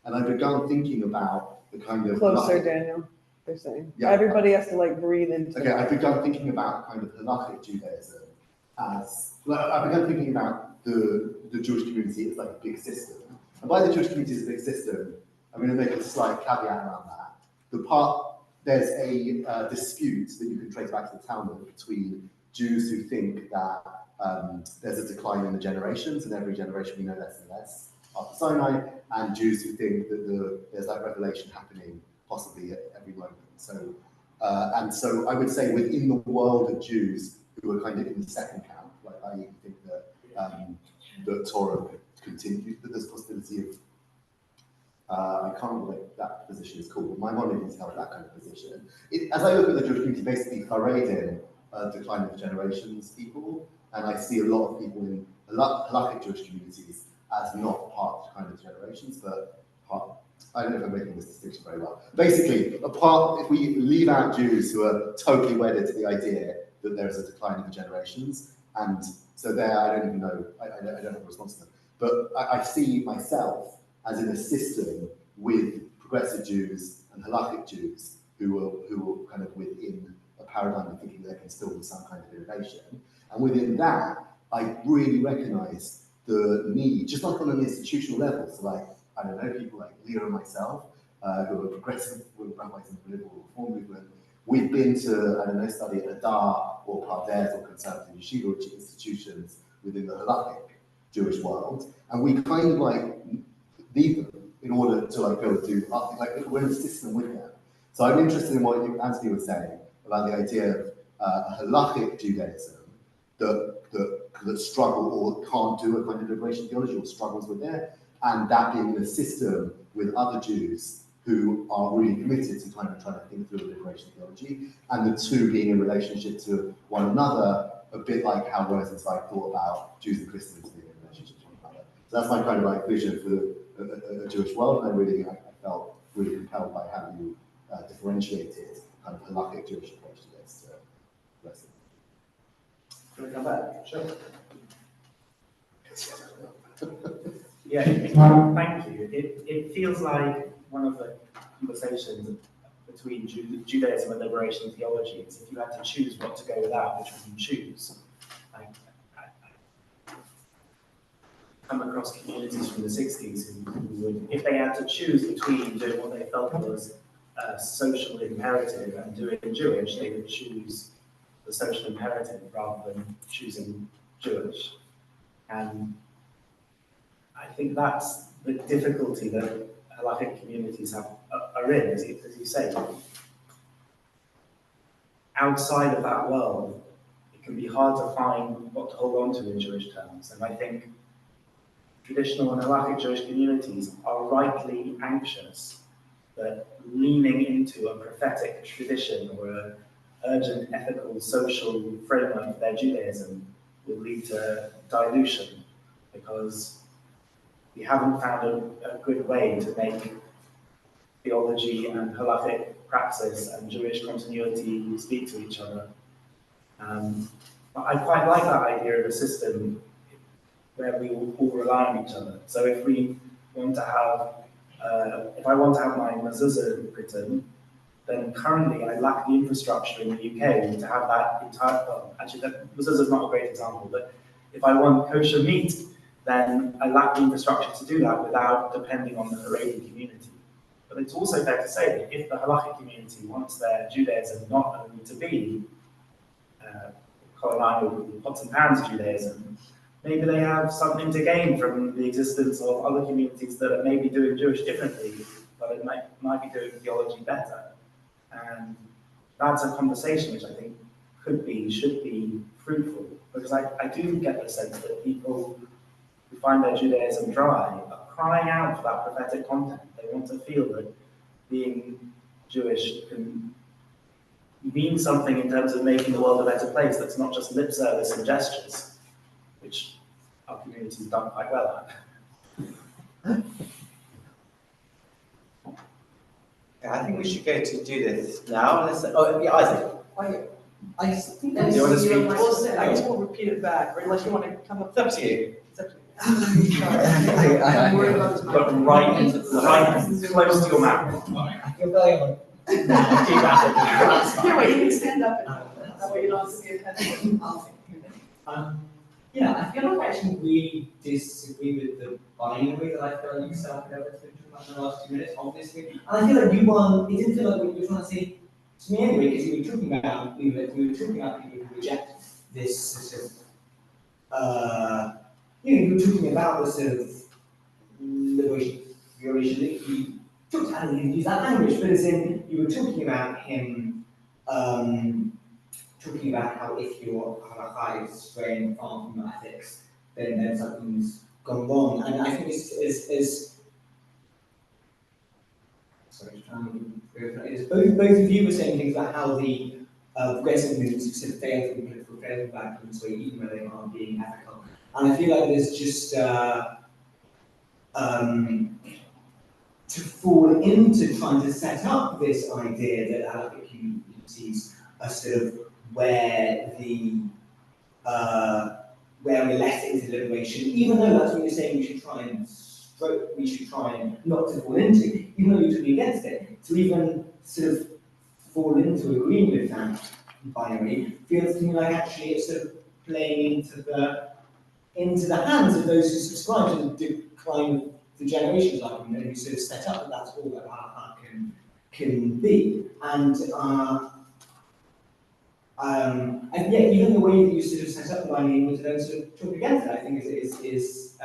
And I've begun thinking about the kind of Closer, Daniel, they're saying. Yeah. Everybody has to like breathe into Okay, it. I've begun thinking about kind of halachic Judaism as, well, I've begun thinking about the Jewish community as like a big system. And by the Jewish community as a big system, I'm going to make a slight caveat around that. There's a dispute that you can trace back to the Talmud between Jews who think that there's a decline in the generations, and every generation we know less and less after Sinai, and Jews who think that there's like revelation happening possibly at every moment. So, and so I would say within the world of Jews who are kind of in the second camp, like I think that the Torah continues, that there's possibility of I can't remember what that position is called, but Maimonides held that kind of position. As I look at the Jewish community, basically Haredim, decline of generations people, and I see a lot of people in halachic Jewish communities as not part of kind of generations, but part. I don't know if I'm making this distinction very well. Basically, if we leave out Jews who are totally wedded to the idea that there is a decline of the generations, and so there, I don't even know, I don't have a response to them, but I see myself as in a system with progressive Jews and halachic Jews who are kind of within a paradigm of thinking there can still be some kind of innovation. And within that, I really recognize the need, just like on an institutional level, so like, I don't know, people like Leah and myself, who are progressive rabbis in the liberal reform movement, we've been to, I don't know, study at Adar or Pardes or conservative yeshiva institutions within the halachic Jewish world, and we kind of like need them in order to like go do, like we're in a system with them. So I'm interested in what Anthony was saying about the idea of a halachic Judaism that struggle or can't do a kind of liberation theology or struggles with it, and that being a system with other Jews who are really committed to kind of trying to think through a liberation theology, and the two being in relationship to one another, a bit like how Rosenzweig thought about Jews and Christians being in relationship to one another. So that's my kind of like vision for a Jewish world, and I felt really compelled by how you differentiated kind of halachic Jewish approach to this. Can we come back? Sure. Yeah, thank you. It feels like one of the conversations between Judaism and liberation theology is if you had to choose what to go without, which would you choose? I come across communities from the 60s who would, if they had to choose between doing what they felt was a social imperative and doing Jewish, they would choose the social imperative rather than choosing Jewish. And I think that's the difficulty that halachic communities are in, as you say. Outside of that world, it can be hard to find what to hold on to in Jewish terms. And I think traditional and halachic Jewish communities are rightly anxious that leaning into a prophetic tradition or an urgent ethical social framework for their Judaism will lead to dilution, because we haven't found a good way to make theology and halachic praxis and Jewish continuity speak to each other. But I quite like that idea of a system where we all rely on each other. So if we want to have, if I want to have my mezuzah written, then currently I lack the infrastructure in the UK to have that entire, well, actually mezuzah is not a great example, but if I want kosher meat, then I lack the infrastructure to do that without depending on the Haredi community. But it's also fair to say that if the halachic community wants their Judaism not only to be colonial pots and pans Judaism, maybe they have something to gain from the existence of other communities that are maybe doing Jewish differently, but it might be doing theology better. And that's a conversation which I think should be fruitful, because I do get the sense that people who find their Judaism dry are crying out for that prophetic content. They want to feel that being Jewish can mean something in terms of making the world a better place that's not just lip service and gestures, which our community's done quite well at. Yeah, I think we should go to Judith now. Oh, yeah, Isaac. I think Do you want to speak? I just won't repeat it back, or unless you want to come up. It's up to you. It's up to you. I'm worried about this. But right close to your mouth. You're going on. Here, wait, you can stand up. That way you don't have to be offended. Yeah, I feel like I actually really disagree with the binary that I feel like you started over to in the last 2 minutes, obviously. And I feel like it didn't feel like what you were trying to say to me anyway, because you were talking about people who reject this sort of, you were talking about the sort of liberation, you talked, I didn't use that language, but as in, you were talking about him, talking about how if your halakha is straying far from your ethics, then something's gone wrong. And I think both of you were saying things about how the progressive movements sort of fail to be political, fail to back them, so even though they aren't being ethical. And I feel like there's just to fall into trying to set up this idea that halakhic communities are sort of where we're less into liberation, even though that's what you're saying we should try and not to fall into, even though you're talking against it, to even sort of fall into agreeing with that binary feels to me like actually it's sort of playing into the hands of those who subscribe to the decline of the generations argument, and who sort of set up that that's all that halakha can be. And yeah, even the way that you sort of set up the binary was to then sort of talk against it, I think is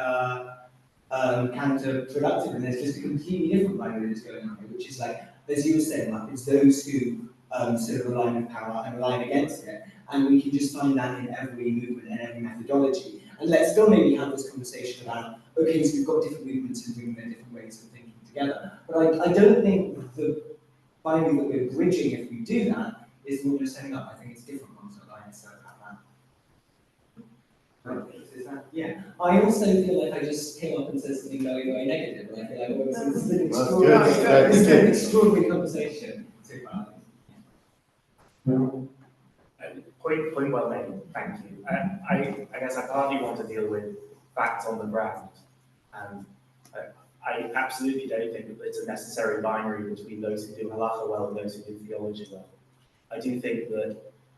counterproductive, and there's just a completely different binary that's going on here, which is like, as you were saying, like it's those who sort of align with power and align against it, and we can just find that in every movement and every methodology. And let's still maybe have this conversation about, okay, so we've got different movements and doing their different ways of thinking together, but I don't think the binary that we're bridging, if we do that, is what we're setting up. I think it's different ones that I set about that. Is that, yeah. I also feel like I just came up and said something very, very negative, and I feel like, well, this is an extraordinary conversation. Point well made, thank you. I guess I partly want to deal with facts on the ground, and I absolutely don't think that it's a necessary binary between those who do halakha well and those who do theology well. I do think that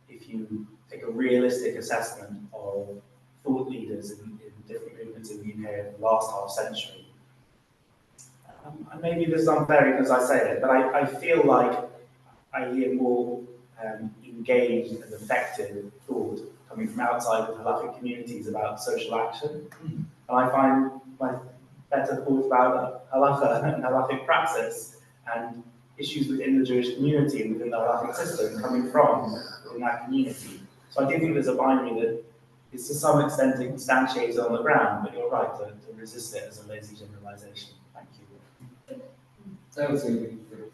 if you take a realistic assessment of thought leaders in different movements in the UK over the last half century, and maybe this is unfair because I say it, but I feel like I hear more engaged and effective thought coming from outside of halakhic communities about social action. And I find my better thoughts about halakha and halakhic praxis and issues within the Jewish community and within the halakhic system coming from within that community. So I do think there's a binary that is to some extent instantiated on the ground, but you're right to resist it as a lazy generalization. Thank you. That was really good.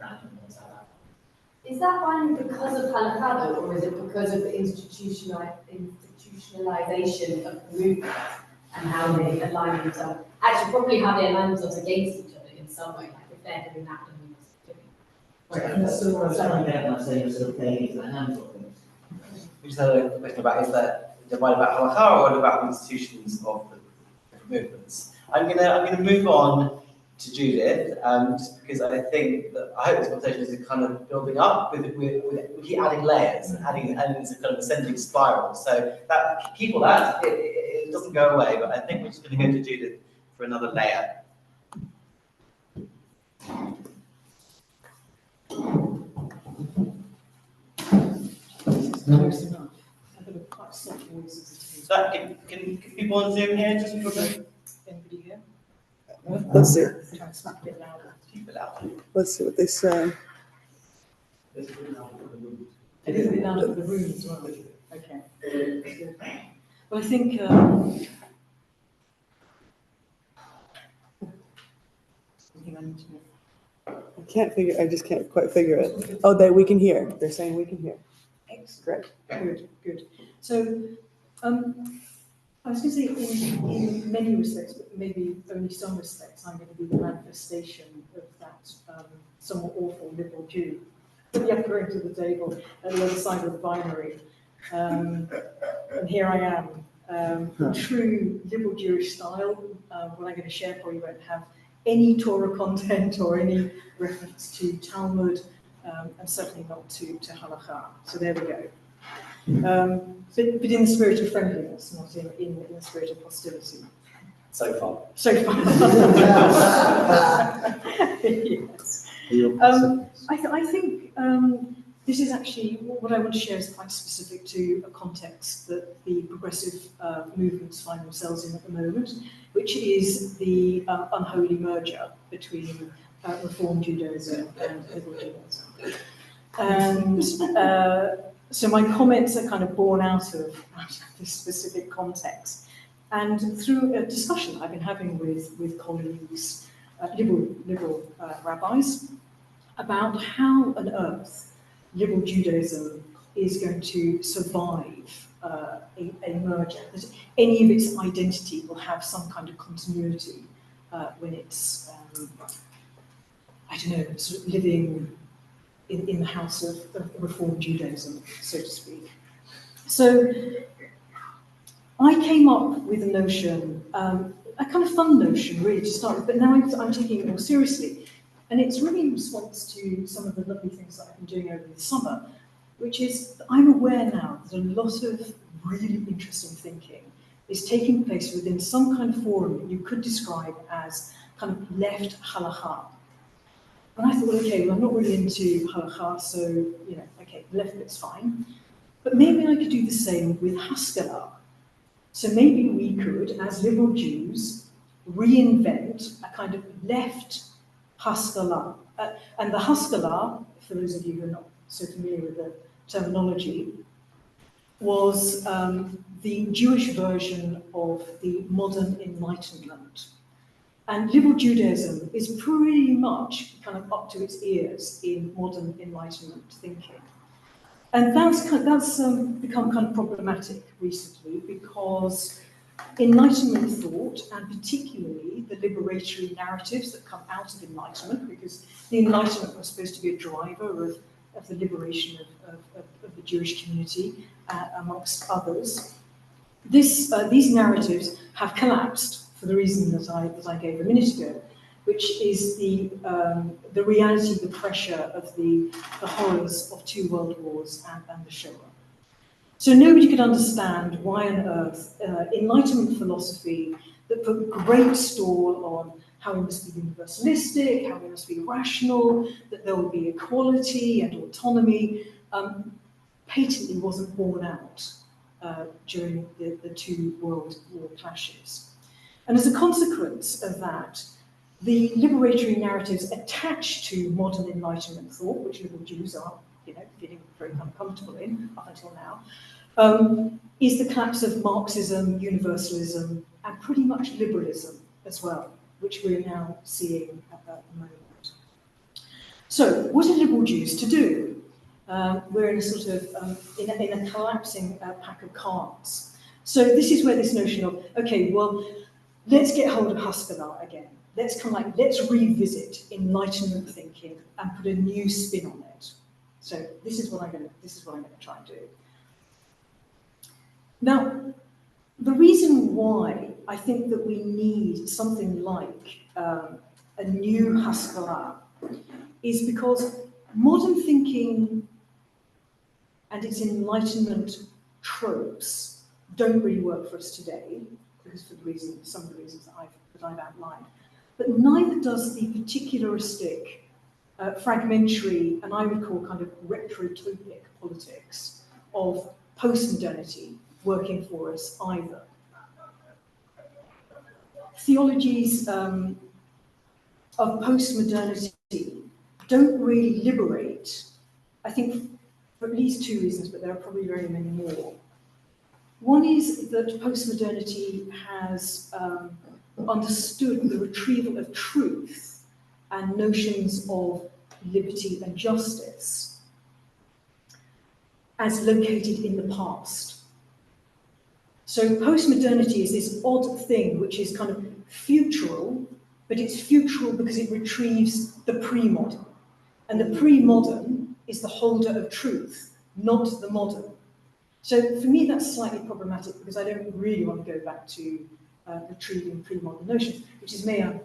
Is that binary because of halakha, or is it because of the institutionalization of the movement and how they align themselves? Actually, probably how they align themselves against each other in some way. Like if they're doing that, then we must do it. Right, and that's sort of what I was trying to get when I say sort of playing into the hands of things. We just had a question about, is that divided about halakha or about institutions of the different movements? I'm gonna move on to Judith, just because I think that I hope this conversation is kind of building up we keep adding layers and it's a kind of ascending spiral. So that keep all that, it doesn't go away, but I think we're just going to go to Judith for another layer. So can people on Zoom here just for a bit? Anybody here? Let's see. Try and smack a bit louder. Keep it loud. Let's see what they say. It is a bit louder for the room as well. Okay. Well, I think something I need to I just can't quite figure it. Oh, we can hear. They're saying we can hear. Excellent. Great. Good. So, I was going to say, in many respects, but maybe only some respects, I'm going to be the manifestation of that somewhat awful liberal Jew at the other end of the table, at the other side of the binary. And here I am, in true liberal Jewish style. What I'm going to share probably won't have any Torah content or any reference to Talmud, and certainly not to halakha. So there we go. But in the spirit of friendliness, not in the spirit of hostility. So far. So far. Yes. I think this is actually, what I want to share is quite specific to a context that the progressive movements find themselves in at the moment, which is the unholy merger between Reform Judaism and Liberal Judaism. And so my comments are kind of born out of this specific context. And through a discussion I've been having with colleagues, liberal rabbis, about how on earth liberal Judaism is going to survive a merger, that any of its identity will have some kind of continuity when it's, I don't know, sort of living in the house of Reform Judaism, so to speak. So I came up with a notion, a kind of fun notion really to start with, but now I'm taking it more seriously. And it's really in response to some of the lovely things that I've been doing over the summer, which is that I'm aware now that a lot of really interesting thinking is taking place within some kind of forum that you could describe as kind of left halakha. And I thought, okay, well, I'm not really into halakha, so, okay, left bit's fine. But maybe I could do the same with Haskalah. So maybe we could, as liberal Jews, reinvent a kind of left Haskalah. And the Haskalah, for those of you who are not so familiar with the terminology, was the Jewish version of the modern Enlightenment. And liberal Judaism is pretty much kind of up to its ears in modern Enlightenment thinking. And that's become kind of problematic recently because Enlightenment thought, and particularly the liberatory narratives that come out of Enlightenment, because the Enlightenment was supposed to be a driver of the liberation of the Jewish community, amongst others. These narratives have collapsed for the reason that I gave a minute ago, which is the reality, the pressure of the horrors of 2 world wars and the Shoah. So nobody could understand why on earth Enlightenment philosophy that put great store on how we must be universalistic, how we must be rational, that there will be equality and autonomy, patently wasn't borne out during the 2 world war clashes. And as a consequence of that, the liberatory narratives attached to modern Enlightenment thought, which liberal Jews are, feeling very uncomfortable in up until now, is the collapse of Marxism, universalism, and pretty much liberalism as well, which we're now seeing at the moment. So, what are liberal Jews to do? We're in a sort of in a collapsing pack of cards. So this is where this notion of, okay, well, let's get hold of Haskalah again. Let's revisit Enlightenment thinking and put a new spin on it. So this is what I'm going to try and do. Now, the reason why I think that we need something like a new Haskalah is because modern thinking and its Enlightenment tropes don't really work for us today, because for some of the reasons that I've outlined. But neither does the particularistic, fragmentary, and I would call kind of retrotopic politics of postmodernity working for us either. Theologies of postmodernity don't really liberate, I think, for at least 2 reasons, but there are probably very many more. One is that postmodernity has understood the retrieval of truth and notions of liberty and justice as located in the past. So postmodernity is this odd thing which is kind of futural, but it's futural because it retrieves the pre-modern. And the pre-modern is the holder of truth, not the modern. So for me, that's slightly problematic because I don't really want to go back to retrieving pre-modern notions, which is me, I'm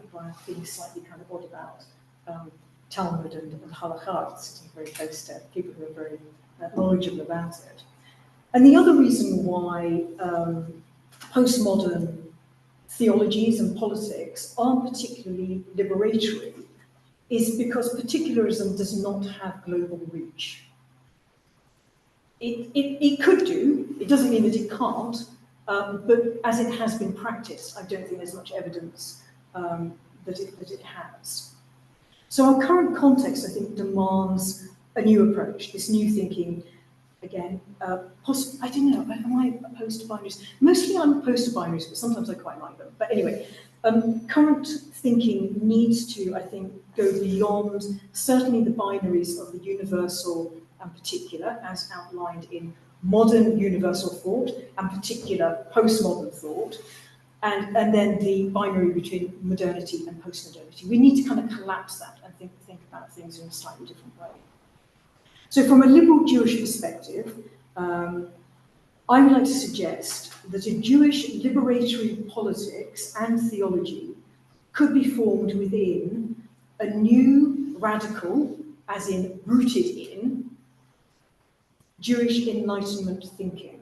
being slightly kind of odd about Talmud and halakha, sitting very close to people who are very knowledgeable about it. And the other reason why postmodern theologies and politics aren't particularly liberatory is because particularism does not have global reach. It could do, it doesn't mean that it can't, but as it has been practiced, I don't think there's much evidence that it has. So our current context, I think, demands a new approach, this new thinking. Again, I don't know, am I opposed to binaries? Mostly I'm opposed to binaries, but sometimes I quite like them. But anyway, current thinking needs to, I think, go beyond certainly the binaries of the universal and particular, as outlined in modern universal thought and particular postmodern thought, and then the binary between modernity and postmodernity. We need to kind of collapse that and think about things in a slightly different way. So from a liberal Jewish perspective, I would like to suggest that a Jewish liberatory politics and theology could be formed within a new radical, as in rooted in, Jewish Enlightenment thinking,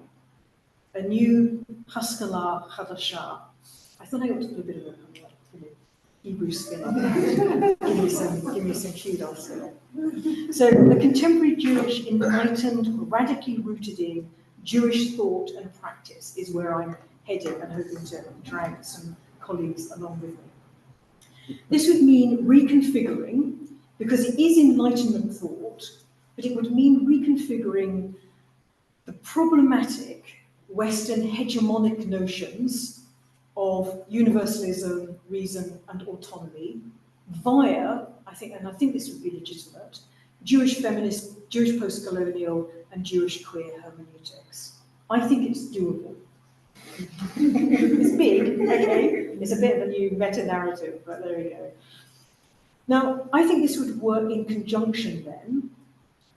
a new Haskalah Chadashah. I thought I ought to put a bit of a Hebrew spin on that. Give me some kudos there. So a contemporary Jewish enlightened, radically rooted in Jewish thought and practice is where I'm heading and hoping to drag some colleagues along with me. This would mean reconfiguring, because it is Enlightenment thought, but it would mean reconfiguring the problematic Western hegemonic notions of universalism, reason, and autonomy via, I think this would be legitimate, Jewish feminist, Jewish post-colonial, and Jewish queer hermeneutics. I think it's doable. It's big, okay? It's a bit of a new meta-narrative, but there we go. Now, I think this would work in conjunction then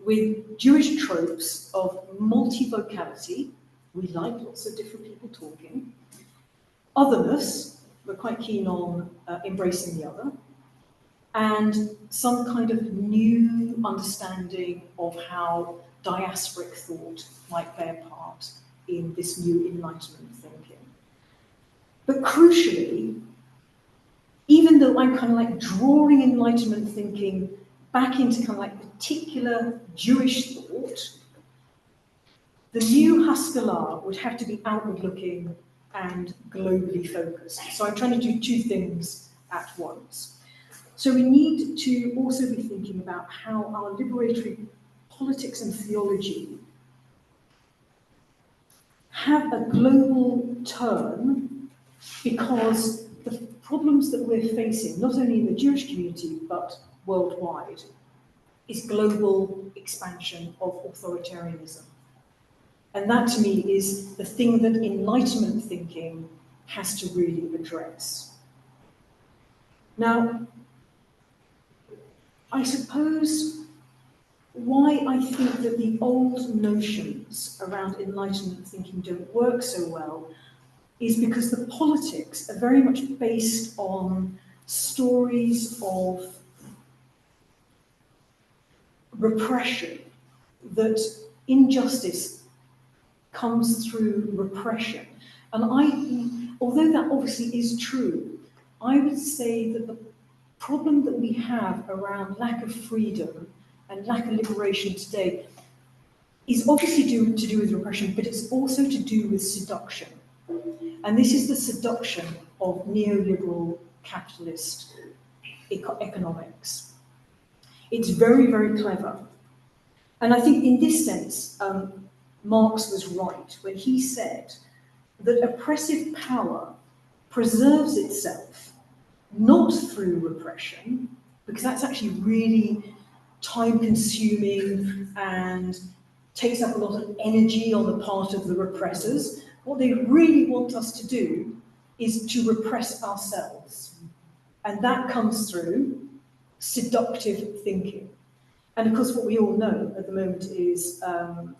with Jewish tropes of multivocality. We like lots of different people talking. Otherness, we're quite keen on embracing the other, and some kind of new understanding of how diasporic thought might play a part in this new Enlightenment thinking. But crucially, even though I'm kind of like drawing Enlightenment thinking back into kind of like particular Jewish thought, the new Haskalah would have to be outward looking and globally focused. So I'm trying to do two things at once. So we need to also be thinking about how our liberatory politics and theology have a global turn, because the problems that we're facing, not only in the Jewish community, but worldwide, is global expansion of authoritarianism. And that, to me, is the thing that Enlightenment thinking has to really address. Now, I suppose why I think that the old notions around Enlightenment thinking don't work so well is because the politics are very much based on stories of repression, that injustice comes through repression. And although that obviously is true, I would say that the problem that we have around lack of freedom and lack of liberation today is obviously to do with repression, but it's also to do with seduction. And this is the seduction of neoliberal capitalist economics. It's very, very clever. And I think in this sense, Marx was right when he said that oppressive power preserves itself not through repression, because that's actually really time-consuming and takes up a lot of energy on the part of the repressors. What they really want us to do is to repress ourselves. And that comes through seductive thinking. And of course, what we all know at the moment is that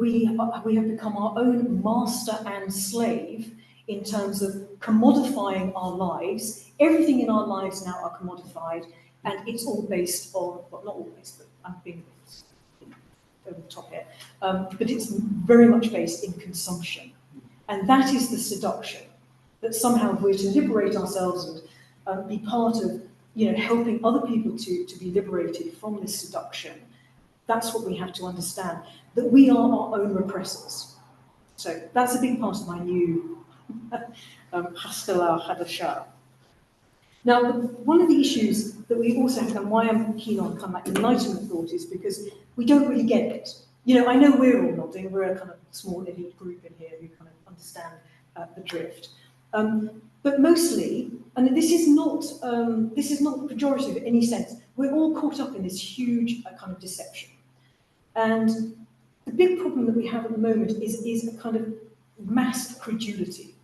we have become our own master and slave in terms of commodifying our lives. Everything in our lives now are commodified, and it's all based on, well, not all based, but I'm being over the top here, but it's very much based in consumption. And that is the seduction, that somehow we're to liberate ourselves and be part of, helping other people to be liberated from this seduction. That's what we have to understand, that we are our own repressors. So that's a big part of my new Haskalah Hadashah. Now, one of the issues that we also have, and why I'm keen on kind of like enlightenment thought, is because we don't really get it. I know we're all nodding, we're a kind of small elite group in here who kind of understand the drift. But mostly, and this is not pejorative in any sense, we're all caught up in this huge kind of deception. And the big problem that we have at the moment is a kind of mass credulity.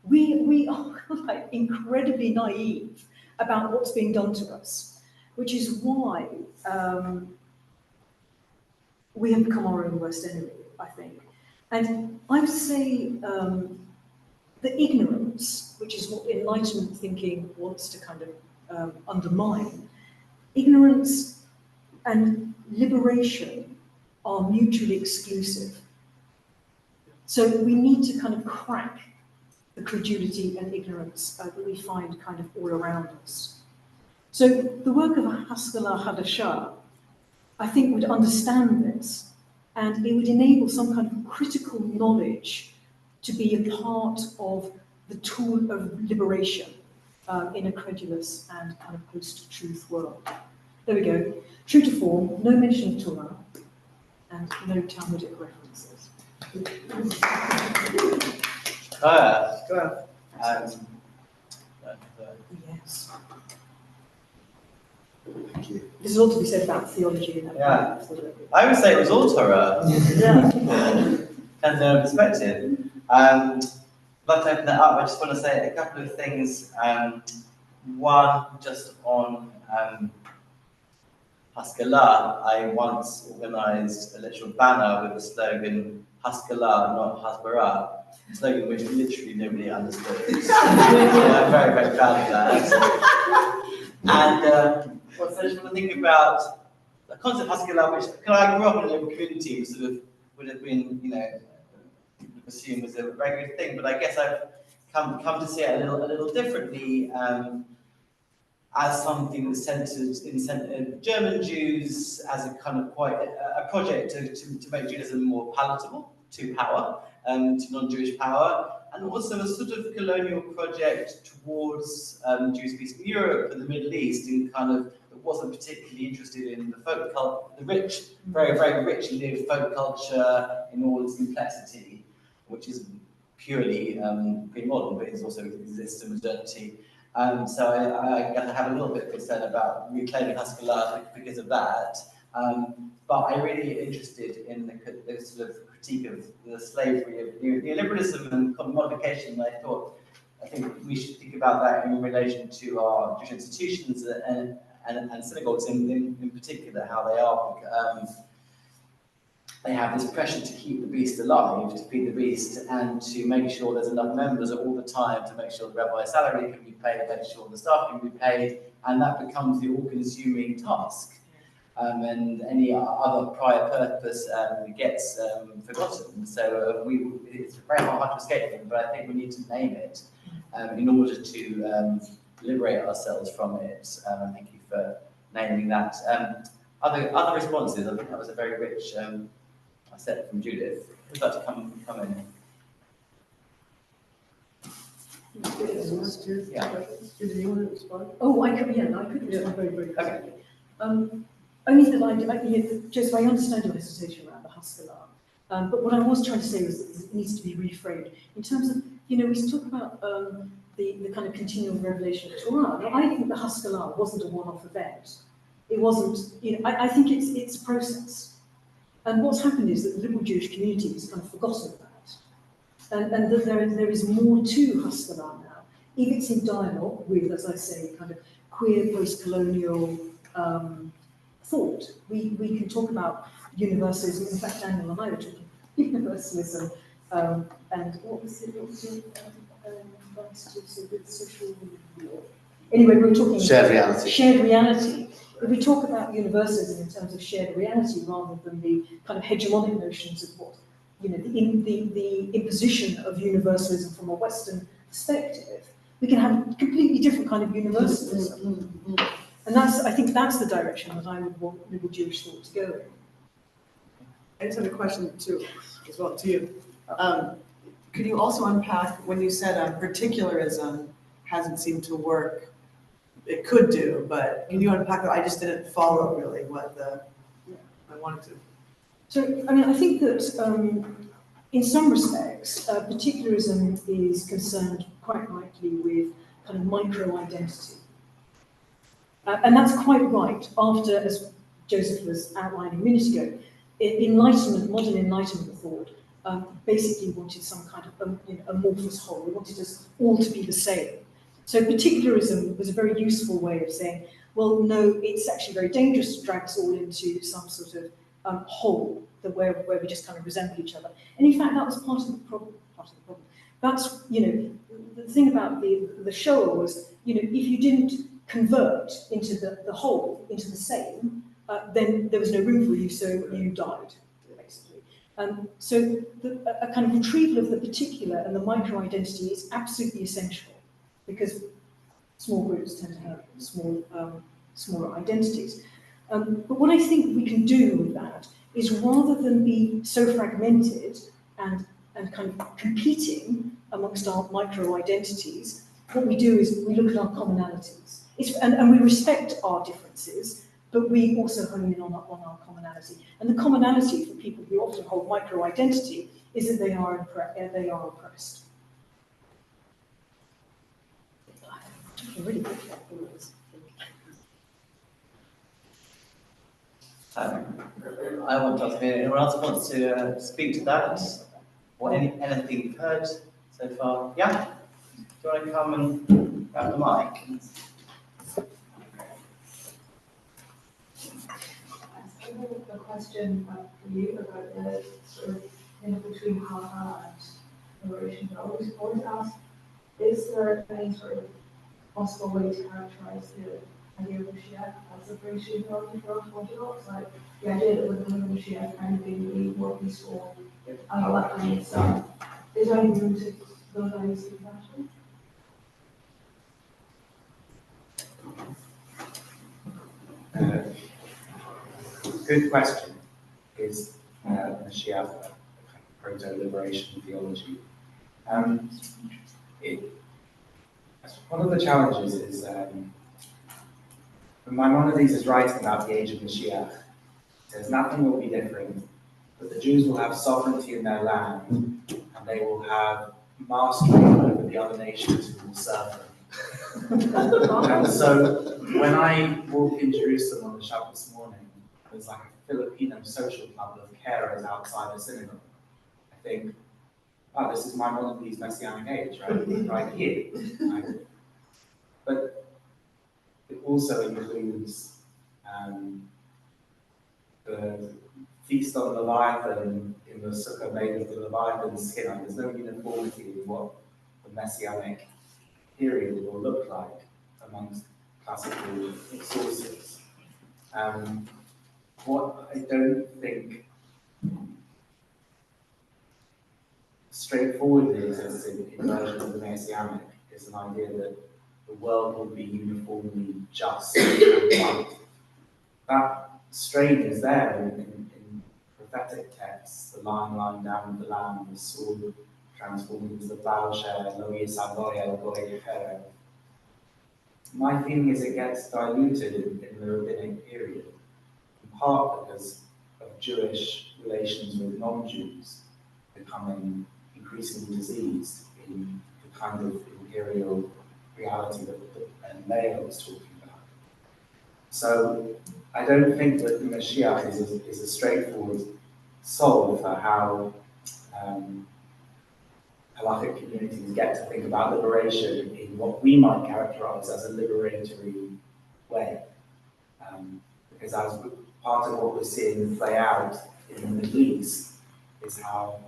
We are like incredibly naive about what's being done to us, which is why we have become our own worst enemy, I think. And I would say the ignorance, which is what Enlightenment thinking wants to kind of undermine, ignorance and liberation are mutually exclusive. So we need to kind of crack the credulity and ignorance that we find kind of all around us. So the work of Haskalah Hadashah, I think, would understand this, and it would enable some kind of critical knowledge to be a part of the tool of liberation in a credulous and kind of post-truth world. There we go. True to form, no mention of Torah, and no Talmudic references. Yes. Thank you. There's a lot to be said about theology in that. Yeah. I would say it was all Torah. Yeah. Depends on perspective. I'd like to open that up. I just want to say a couple of things. One, just on Haskalah, I once organised a literal banner with the slogan "Haskalah, not Hasbara," a slogan which literally nobody understood. So I'm very, very proud of that. And I just want to think about the concept of Haskalah, which I grew up in a little community, sort of would have been, assumed was a very good thing, but I guess I've come to see it a little differently. As something that's centered in German Jews, as a kind of quite a project to make Judaism more palatable to power, to non-Jewish power, and also a sort of colonial project towards Jewish peace in Europe and the Middle East, and kind of that wasn't particularly interested in the folk culture, the rich, very, very rich lived folk culture in all its complexity, which is purely pre-modern, but it also exists in modernity. So I have a little bit of concern about reclaiming Haskalah because of that. But I'm really interested in the sort of critique of the slavery of neoliberalism and commodification. I think we should think about that in relation to our Jewish institutions and synagogues in particular, how they are. They have this pressure to keep the beast alive, to feed the beast, and to make sure there's enough members all the time to make sure the rabbi's salary can be paid, make sure the staff can be paid, and that becomes the all-consuming task. And any other prior purpose gets forgotten. So it's very hard to escape them, but I think we need to name it in order to liberate ourselves from it. Thank you for naming that. Other responses, I think that was a very rich set from Judith. Who'd like to come in? Yeah. Did you want to respond? Oh, I could respond very, very quickly. Okay. Only that Joseph, I understand your hesitation around the Haskalah, but what I was trying to say was that it needs to be reframed in terms of, we talk about the kind of continual revelation of Torah. Now, I think the Haskalah wasn't a one-off event. It wasn't, I think it's a process. And what's happened is that the liberal Jewish community has kind of forgotten that. And that there is more to Hascalah now. If it's in dialogue with, as I say, kind of queer post-colonial thought, we can talk about universalism. In fact, Daniel and I were talking universalism. And what was it? Social. Anyway, we were talking shared reality. Shared reality. If we talk about universalism in terms of shared reality rather than the kind of hegemonic notions of what, the imposition of universalism from a Western perspective, we can have a completely different kind of universalism. And I think that's the direction that I would want liberal Jewish thought to go in. I just had a question too, as well to you. Could you also unpack when you said particularism hasn't seemed to work? It could do, but can you unpack that? I just didn't follow really what I wanted to. So, I think that in some respects, particularism is concerned quite rightly with kind of micro-identity. And that's quite right. After, as Joseph was outlining a minute ago, Enlightenment, modern Enlightenment thought, basically wanted some kind of amorphous whole. They wanted us all to be the same. So particularism was a very useful way of saying, well, no, it's actually very dangerous to drag us all into some sort of whole where we just kind of resemble each other. And in fact, that was part of the problem. That's, the thing about the Shoah was, if you didn't convert into the whole, into the same, then there was no room for you, so you died, basically. So a kind of retrieval of the particular and the micro-identity is absolutely essential, because small groups tend to have smaller identities. But what I think we can do with that is, rather than be so fragmented and kind of competing amongst our micro-identities, what we do is we look at our commonalities. And we respect our differences, but we also hone in on our commonality. And the commonality for people who often hold micro-identity is that they are oppressed. Really good. I want to ask if anyone else wants to speak to that, or anything you've heard so far. Yeah? Do you want to come and grab the mic? I have a question for you about the sort of link between Halacha and liberation. I always ask, is there any sort of possible way to characterize the idea of Mashiach as a very theology for Orthodox? Like the idea that we're going to Mashiach kind of being more peaceful and all that kind of stuff. Is there any room to those ideas to be fashioned? Good question. Is Mashiach a kind of proto-liberation theology? One of the challenges is when Maimonides is writing about the age of Mashiach, he says nothing will be different, but the Jews will have sovereignty in their land, and they will have mastery over the other nations who will serve them. And so when I walk in Jerusalem on the Shabbos morning, there's like a Filipino social club of carers outside the synagogue. I think, oh, this is Maimonides' Messianic age, right here. Right? But it also includes the feast on Leviathan in the sukkah made of the Leviathan skin. There's no uniformity in what the Messianic period will look like amongst classical sources. What I don't think straightforwardly exists in versions of the Messianic is an idea that the world will be uniformly just and right. That strain is there in prophetic texts, the lion lying down with the lamb, the sword transformed into the plowshare, lo yisavoy goy yecher. My feeling is it gets diluted in the rabbinic period, in part because of Jewish relations with non-Jews becoming increasingly diseased in the kind of imperial reality that Leah was talking about. So I don't think that the Mashiach is a straightforward solve for how halakhic communities get to think about liberation in what we might characterize as a liberatory way. Because as part of what we're seeing play out in the Middle East is how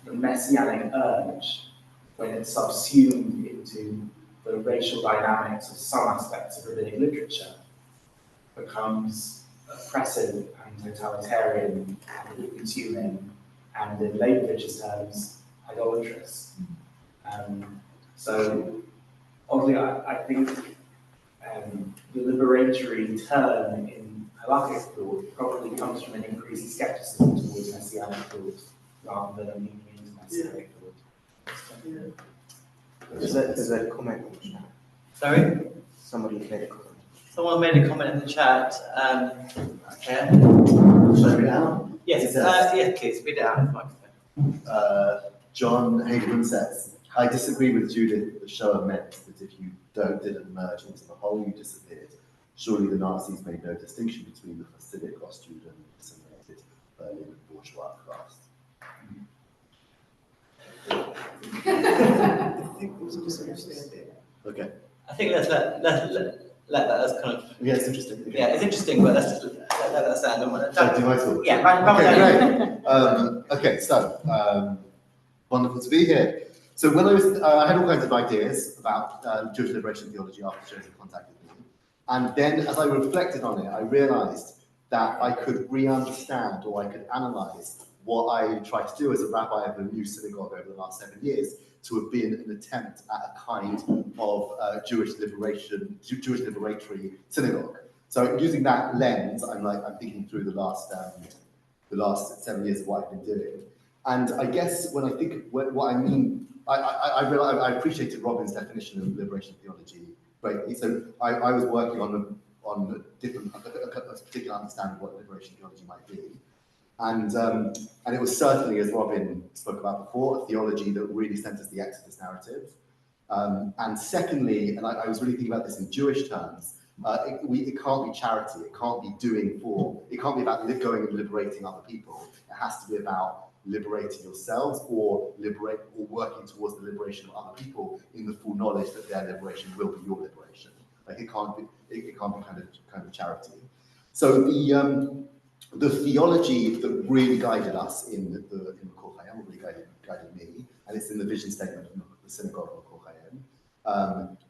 the messianic urge, when it's subsumed into the racial dynamics of some aspects of rabbinic literature, becomes oppressive and totalitarian and consuming, and in Leibovitch's terms, idolatrous. So, obviously, I think the liberatory turn in halakhic thought probably comes from an increased skepticism towards messianic thought rather than a leaning into messianic thought. There's a comment in the chat. Sorry? Somebody made a comment. Someone made a comment in the chat. Okay. Shall I read it out? Yes, yes, please, read it out. John Hageman says, I disagree with Judith that the Shoah meant that if you didn't emerge into the whole, you disappeared. Surely the Nazis made no distinction between the Hasidic, Austrian, and assimilated Berlin bourgeois class. I think it was a misunderstanding. Okay. I think let's let that as kind of. Yeah, it's interesting. Okay. Yeah, it's interesting, but let's just let that stand. Shall I do my talk? Yeah, right. Okay, great. Okay, so wonderful to be here. So when I had all kinds of ideas about Jewish liberation theology after Joseph contacted me, and then as I reflected on it, I realised that I could re-understand or I could analyse what I tried to do as a rabbi of a new synagogue over the last 7 years to have been an attempt at a kind of Jewish liberatory synagogue. So using that lens, I'm thinking through the last 7 years of what I've been doing, and I guess when I think what I mean, I appreciated Robyn's definition of liberation theology greatly. So I was working on a particular understanding of what liberation theology might be. And it was certainly, as Robyn spoke about before, a theology that really centers the Exodus narrative. And secondly, and I was really thinking about this in Jewish terms, it can't be charity, it can't be about going and liberating other people. It has to be about liberating yourselves or working towards the liberation of other people in the full knowledge that their liberation will be your liberation. Like it can't be kind of charity. So the theology that really guided us in the Kol Hayam, really guided me, and it's in the vision statement of the synagogue of Kol Hayam.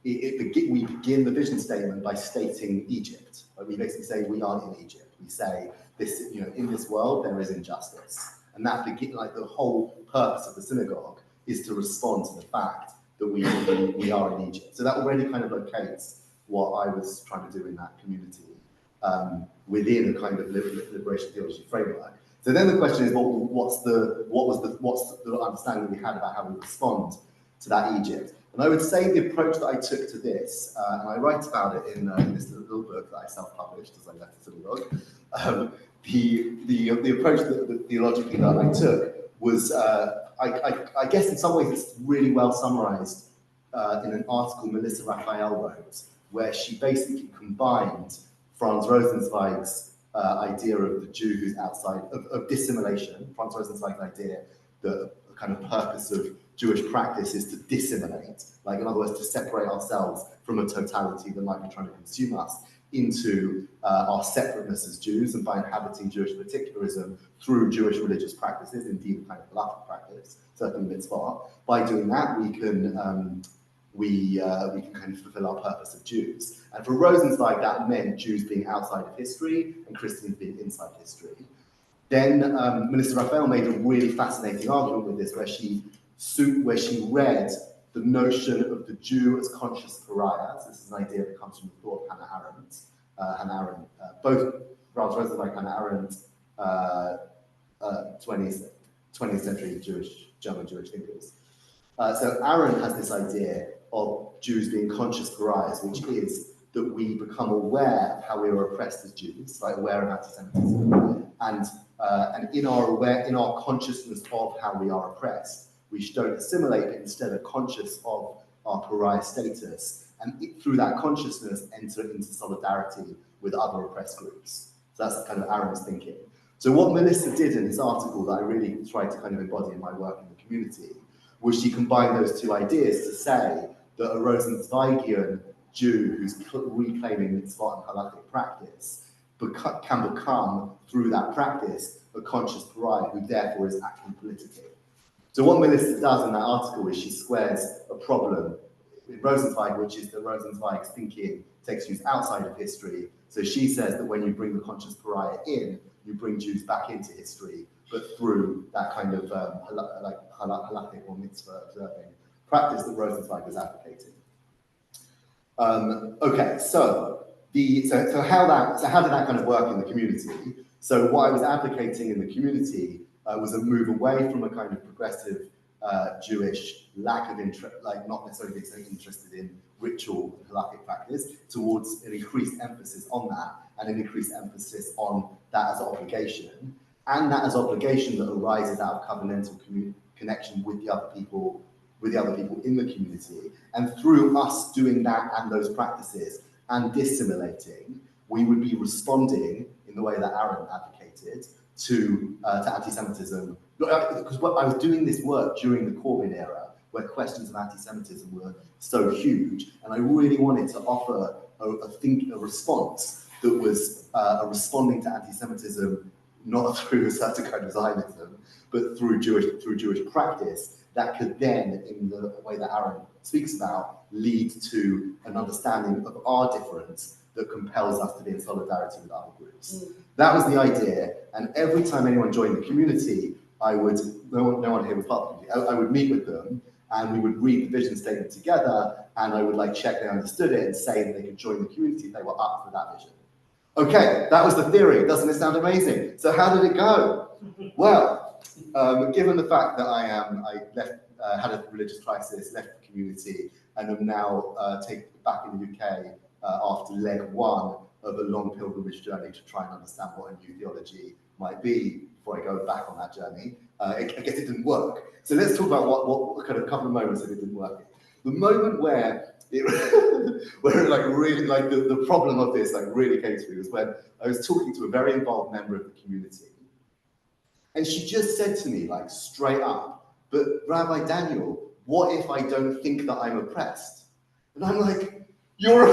We begin the vision statement by stating Egypt. Like we basically say we aren't in Egypt. We say this, in this world there is injustice, and that the whole purpose of the synagogue is to respond to the fact that we are in Egypt. So that already kind of locates what I was trying to do in that community. Within a kind of liberation theology framework. So then the question is, what's the understanding we had about how we respond to that Egypt? And I would say the approach that I took to this, and I write about it in this little book that I self-published as I left the synagogue. The approach that theologically that I took was, I guess in some ways it's really well summarized in an article Melissa Raphael wrote, where she basically combined Franz Rosenzweig's idea of the Jew who's outside of dissimilation. Franz Rosenzweig's idea that the kind of purpose of Jewish practice is to dissimilate, like in other words, to separate ourselves from a totality that might be trying to consume us into our separateness as Jews, and by inhabiting Jewish particularism through Jewish religious practices, indeed a kind of halakhic practice, certainly mitzvah. By doing that, we can kind of fulfill our purpose of Jews. And for Rosenzweig, that meant Jews being outside of history and Christians being inside history. Then Minister Raphael made a really fascinating argument with this, where she read the notion of the Jew as conscious pariah. So this is an idea that comes from the thought of Hannah Arendt. Both Franz Rosenzweig and Hannah Arendt, 20th century German Jewish thinkers. So Arendt has this idea of Jews being conscious pariahs, which is that we become aware of how we were oppressed as Jews, like aware of anti-Semitism, and in our consciousness of how we are oppressed, we don't assimilate, but instead are conscious of our pariah status and through that consciousness enter into solidarity with other oppressed groups. So that's kind of Aaron's thinking. So what Melissa did in this article that I really tried to kind of embody in my work in the community was she combined those two ideas to say that a Rosenzweigian Jew who's reclaiming mitzvot and halakhic practice can become, through that practice, a conscious pariah who therefore is acting politically. So what Melissa does in that article is she squares a problem in Rosenzweig, which is that Rosenzweig's thinking takes Jews outside of history. So she says that when you bring the conscious pariah in, you bring Jews back into history, but through that kind of halakhic or mitzvah observing practice that Rosenzweig is advocating. Okay, so how did that kind of work in the community? So what I was advocating in the community was a move away from a kind of progressive Jewish lack of interest, like not necessarily being so interested in ritual and halakhic practice, towards an increased emphasis on that, and an increased emphasis on that as obligation, and that as obligation that arises out of covenantal connection with the other people in the community. And through us doing that and those practices and dissimilating, we would be responding in the way that Aaron advocated to anti-Semitism. Because I was doing this work during the Corbyn era, where questions of anti-Semitism were so huge, and I really wanted to offer a response that was responding to anti-Semitism not through a certain kind of Zionism, but through Jewish practice that could then, in the way that Aaron speaks about, lead to an understanding of our difference that compels us to be in solidarity with other groups. That was the idea, and every time anyone joined the community, no one here was part of the community, I would meet with them, and we would read the vision statement together, and I would check they understood it and say that they could join the community if they were up for that vision. Okay, that was the theory. Doesn't it sound amazing? So how did it go? Well, given the fact that I had a religious crisis, left the community, and am now back in the UK after leg one of a long pilgrimage journey to try and understand what a new theology might be before I go back on that journey, I guess it didn't work. So let's talk about what kind of couple of moments that it didn't work in. The moment where the problem of this really came to me was when I was talking to a very involved member of the community, and she just said to me straight up, "But Rabbi Daniel, what if I don't think that I'm oppressed?" And I'm like, "You're..."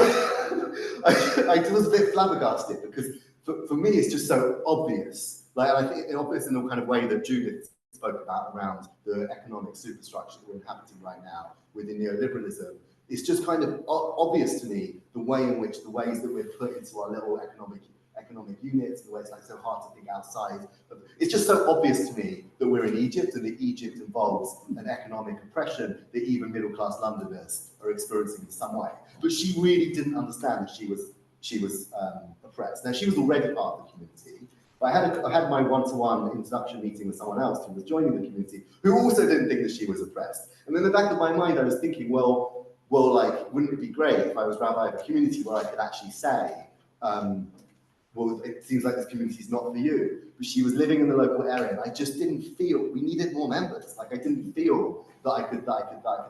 I was a bit flabbergasted because for me it's just so obvious. I think it's obvious in the kind of way that Judith spoke about around the economic superstructure that we're inhabiting right now within neoliberalism. It's just kind of obvious to me the ways that we're put into our little economic units, the way it's so hard to think outside. It's just so obvious to me that we're in Egypt, and that Egypt involves an economic oppression that even middle-class Londoners are experiencing in some way. But she really didn't understand that she was oppressed. Now, she was already part of the community. But I had my one-to-one introduction meeting with someone else who was joining the community, who also didn't think that she was oppressed. And in the back of my mind, I was thinking, well, wouldn't it be great if I was rabbi of a community where I could actually say, well, it seems like this community is not for you. But she was living in the local area, and I just didn't feel, we needed more members. I didn't feel that I could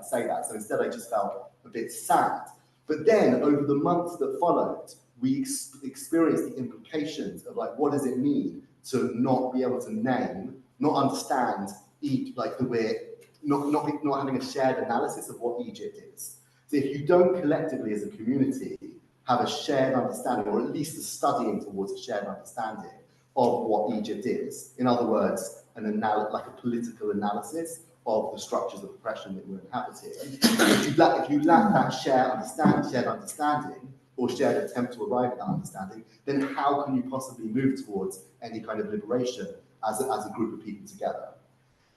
say that. So instead, I just felt a bit sad. But then, over the months that followed, we experienced the implications of what does it mean to not be able to name, not understand, that we're not having a shared analysis of what Egypt is. So if you don't collectively as a community have a shared understanding, or at least a studying towards a shared understanding of what Egypt is, in other words, a political analysis of the structures of oppression that we're inhabiting, if you lack that shared understanding, or shared attempt to arrive at that understanding, then how can you possibly move towards any kind of liberation as a group of people together?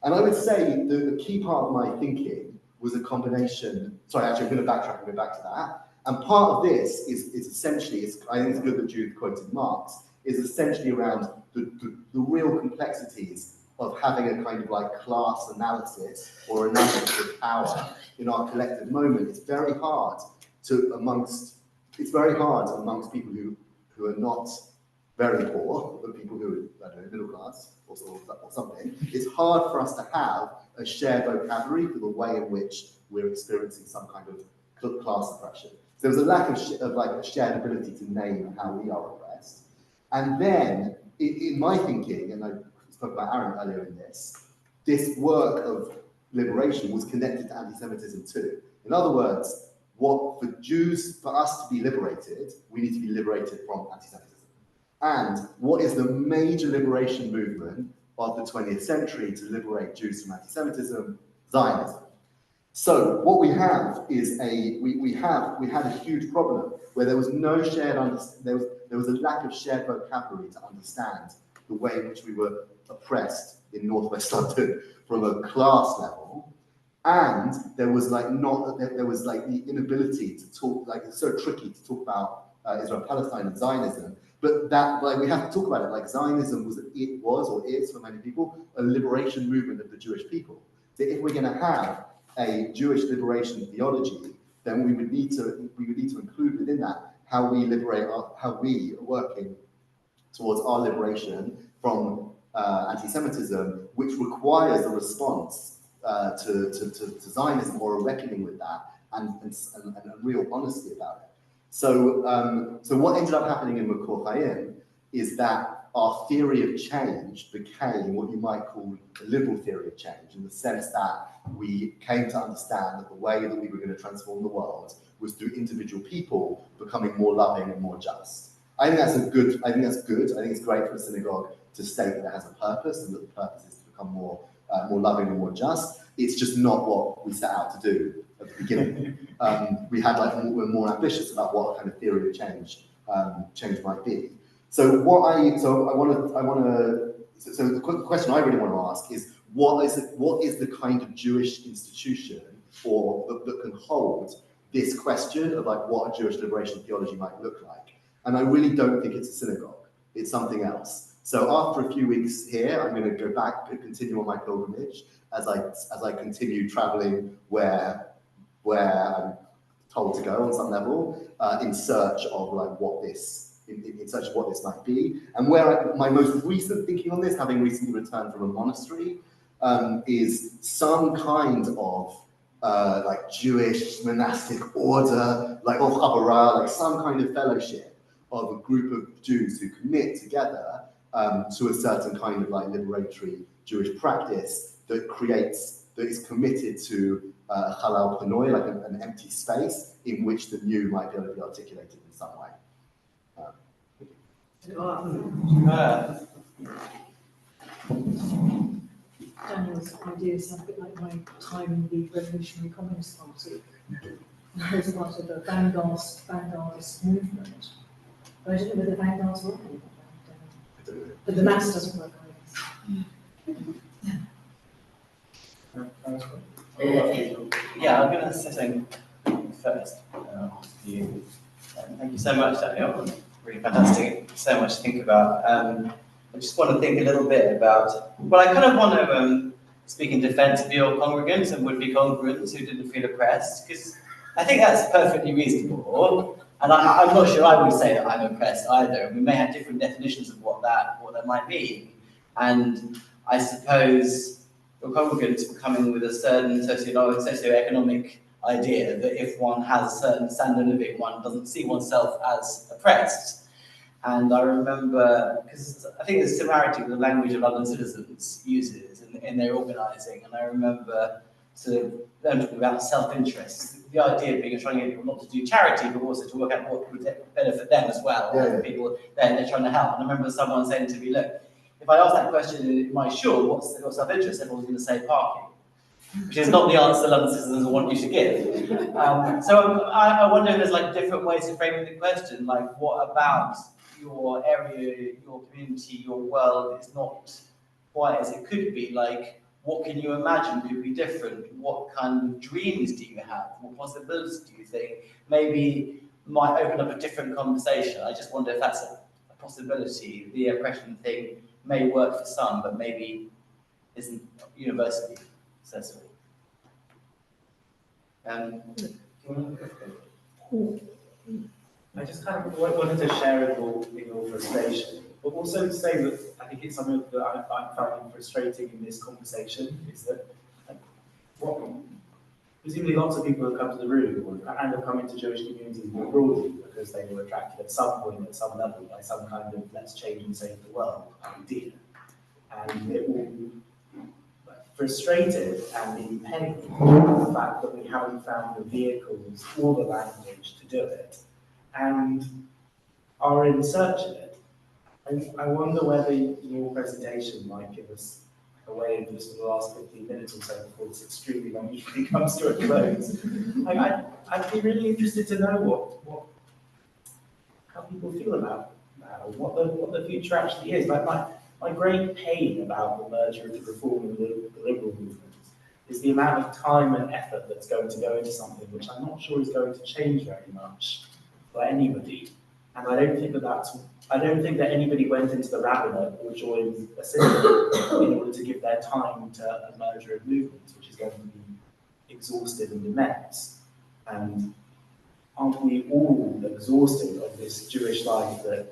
And I would say the key part of my thinking was a combination. Sorry, actually, I'm going to backtrack and go back to that. And part of this is essentially, I think it's good that Judith quoted Marx, is essentially around the real complexities of having a kind of class analysis or analysis of power in our collective moment. It's very hard amongst people who are not very poor, but people who are, I don't know, middle class or something. It's hard for us to have a shared vocabulary for the way in which we're experiencing some kind of class oppression. So there was a lack of like a shared ability to name how we are oppressed. And then, in my thinking, and I spoke about Aaron earlier in this work of liberation was connected to anti-Semitism too. In other words, for Jews, for us to be liberated, we need to be liberated from anti-Semitism. And what is the major liberation movement of the 20th century to liberate Jews from anti-Semitism? Zionism. So what we have is we had a huge problem where there was no shared there was a lack of shared vocabulary to understand the way in which we were oppressed in Northwest London from a class level, and there was like the inability to talk, like it's so tricky to talk about Israel, Palestine, and Zionism. But that, like, we have to talk about it. Like, Zionism was or is for many people a liberation movement of the Jewish people. So if we're going to have a Jewish liberation theology, then we would need to include within that how we how we are working towards our liberation from anti-Semitism, which requires a response to Zionism or a reckoning with that and a real honesty about it. So, so what ended up happening in Makor Chaim is that our theory of change became what you might call a liberal theory of change, in the sense that we came to understand that the way that we were going to transform the world was through individual people becoming more loving and more just. I think that's good. I think it's great for a synagogue to state that it has a purpose and that the purpose is to become more loving and more just. It's just not what we set out to do at the beginning. We're more ambitious about what kind of theory of change might be. So the question I really want to ask is, what is the kind of Jewish institution that can hold this question of like what a Jewish liberation theology might look like? And I really don't think it's a synagogue. It's something else. So after a few weeks here, I'm going to go back and continue on my pilgrimage as I continue traveling where I'm told to go on some level, in search of like what this might be. And my most recent thinking on this, having recently returned from a monastery, is some kind of like Jewish monastic order, like or chabara, like some kind of fellowship of a group of Jews who commit together to a certain kind of like liberatory Jewish practice that is committed to halal panoi, like an empty space in which the new might be able to be articulated in some way. Daniel's idea sounds a bit like my time in the Revolutionary Communist Party. I was part of the vanguardist movement. But I don't know whether vanguards work anymore. But the maths doesn't work, I guess. Yeah, I'm going to say something first. You. Thank you so much, Daniel. Really fantastic. So much to think about. I just want to think a little bit about, well, I kind of want to speak in defense of your congregants and would-be congregants who didn't feel oppressed, because I think that's perfectly reasonable. And I'm not sure I would say that I'm oppressed either. We may have different definitions of what that might mean. And I suppose your congregants were coming with a certain socioeconomic idea that if one has a certain standard of living, one doesn't see oneself as oppressed. And I remember, because I think there's similarity with the language of London Citizens uses in their organising, and I remember sort of them talking about self-interest, the idea being trying to get people not to do charity, but also to work out what would benefit them as well, the people they're trying to help. And I remember someone saying to me, look, if I ask that question in my shul, what's self-interest, everyone's going to say parking, which is not the answer London Citizens want you to give. So I wonder if there's like different ways of framing the question, like what about your area, your community, your world is not quite as it could be? Like, what can you imagine could be different? What kind of dreams do you have? What possibilities do you think maybe might open up a different conversation? I just wonder if that's a possibility. The oppression thing may work for some, but maybe isn't universally successful. I just kind of wanted to share in your frustration, but also to say that I think it's something that I'm finding frustrating in this conversation, is that presumably lots of people have come to the room and have come into Jewish communities more broadly because they were attracted at some point, at some level, by some kind of let's change and save the world idea. And it will frustrated and in pain the fact that we haven't found the vehicles or the language to do it, and are in search of it. And I wonder whether your presentation might give us a way in just the last 15 minutes or so before this extremely long usually comes to a close. I'd be really interested to know how people feel about that, or what the future actually is. My great pain about the merger of the Reform and the Liberal movements is the amount of time and effort that's going to go into something which I'm not sure is going to change very much for anybody. And I don't think that anybody went into the rabbinate or joined a synagogue in order to give their time to a merger of movements, which is going to be exhaustive and immense. And aren't we all exhausted of this Jewish life that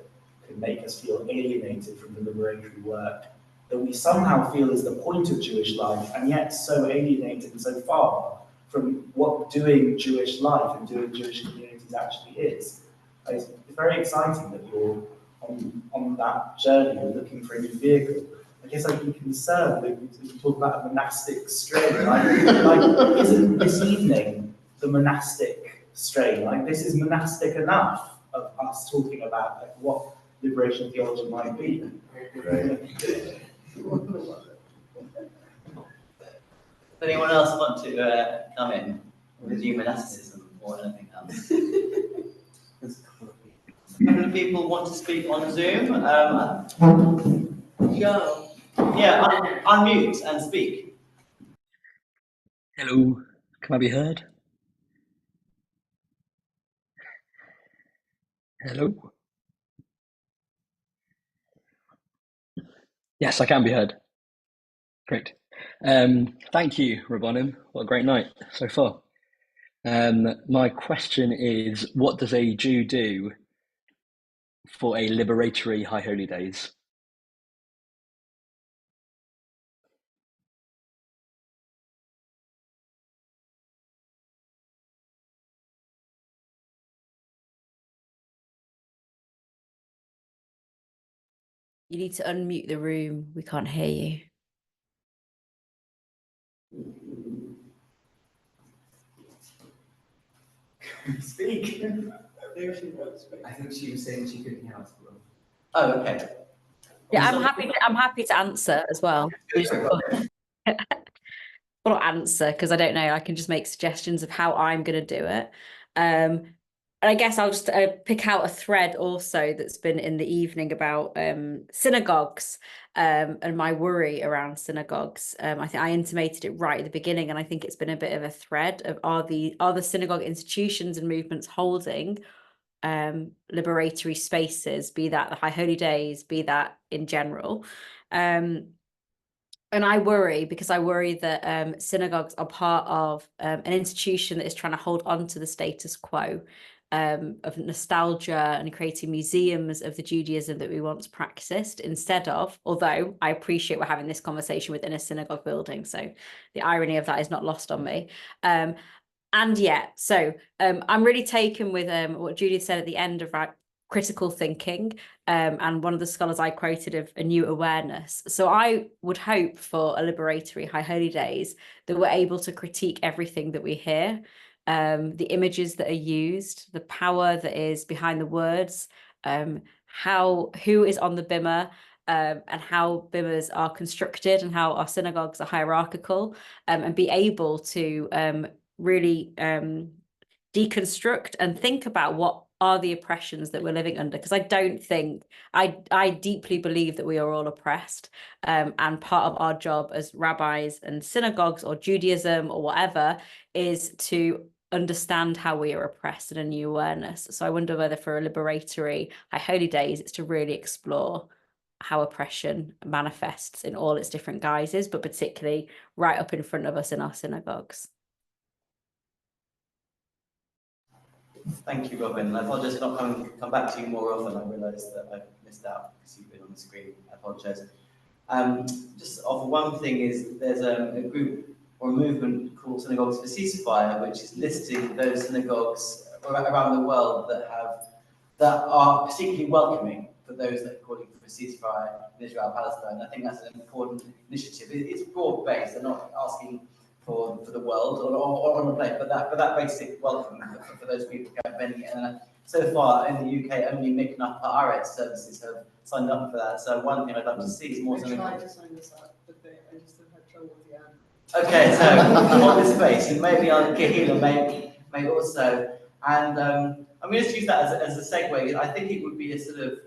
can make us feel alienated from the liberatory work that we somehow feel is the point of Jewish life, and yet so alienated and so far from what doing Jewish life and doing Jewish communities actually is? It's very exciting that you're on that journey, you're looking for a new vehicle. I guess I'd be concerned that you talk about a monastic strain. Like isn't this evening the monastic strain? Like, this is monastic enough of us talking about like what liberation theology might be. Does anyone else want to come in with new monasticism or anything else? A couple of people want to speak on Zoom. Joe. Yeah, unmute and speak. Hello, can I be heard? Hello? Yes, I can be heard. Great. Thank you, Robyn. What a great night so far. My question is, what does a Jew do for a liberatory High Holy Days? You need to unmute the room. We can't hear you. Speak. I think she was saying she couldn't hear us. Oh, okay. Yeah, I'm happy to answer as well. Well, not answer, because I don't know. I can just make suggestions of how I'm going to do it. And I guess I'll just pick out a thread also that's been in the evening about synagogues and my worry around synagogues. I think I intimated it right at the beginning, and I think it's been a bit of a thread of are the synagogue institutions and movements holding liberatory spaces, be that the High Holy Days, be that in general. And I worry because I worry that synagogues are part of an institution that is trying to hold on to the status quo of nostalgia and creating museums of the Judaism that we once practiced, instead of, although I appreciate we're having this conversation within a synagogue building, so the irony of that is not lost on me. And yet, so I'm really taken with what Judith said at the end of critical thinking, and one of the scholars I quoted of a new awareness. So I would hope for a liberatory High Holy Days that we're able to critique everything that we hear, the images that are used, the power that is behind the words, who is on the bimah, and how bimmahs are constructed and how our synagogues are hierarchical, and be able to really deconstruct and think about what are the oppressions that we're living under, because I don't think I deeply believe that we are all oppressed, and part of our job as rabbis and synagogues or Judaism or whatever is to understand how we are oppressed in a new awareness. So I wonder whether for a liberatory High Holy Days it's to really explore how oppression manifests in all its different guises, but particularly right up in front of us in our synagogues. Thank you, Robyn. I apologize for not come back to you more often. I realised that I missed out because you've been on the screen. I apologise. Just offer one thing is there's a group or a movement called called Synagogues for Ceasefire, which is listing those synagogues around the world that are particularly welcoming for those that are calling for a ceasefire in Israel and Palestine. I think that's an important initiative. It's broad-based. They're not asking for the world or on a plate, but that basic welcome for those people campaigning. And so far in the UK, only Miknah Haaretz services have signed up for that. So one thing I'd love to see is more. I tried to sign this up, but I just have had trouble with the app. Okay, so on this space, and maybe on Kehila may also, and I'm going to use that as a segue. I think it would be a sort of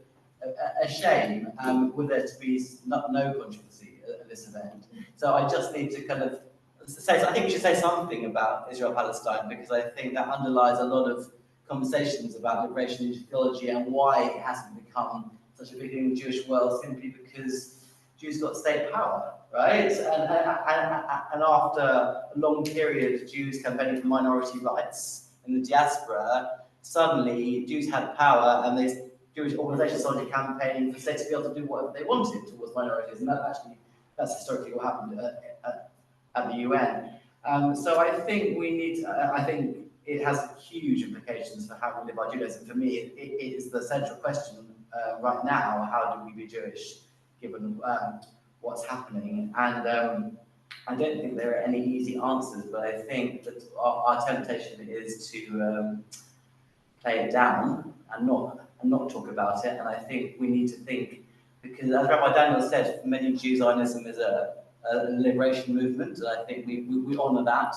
a shame were there to be no controversy at this event. So I just need to kind of say, I think we should say something about Israel-Palestine, because I think that underlies a lot of conversations about liberation and theology and why it hasn't become such a big thing in the Jewish world, simply because Jews got state power, right? And after a long period, Jews campaigning for minority rights in the diaspora, suddenly Jews had power, and these Jewish organizations started campaigning for states to be able to do whatever they wanted towards minorities, and that's historically what happened at the UN. So I think we need. I think it has huge implications for how we live our Judaism. For me, it is the central question right now: how do we be Jewish, given what's happening? And I don't think there are any easy answers, but I think that our temptation is to play it down and not talk about it. And I think we need to think, because as Rabbi Daniel said, for many Jews, Zionism is a liberation movement, and I think we honour that,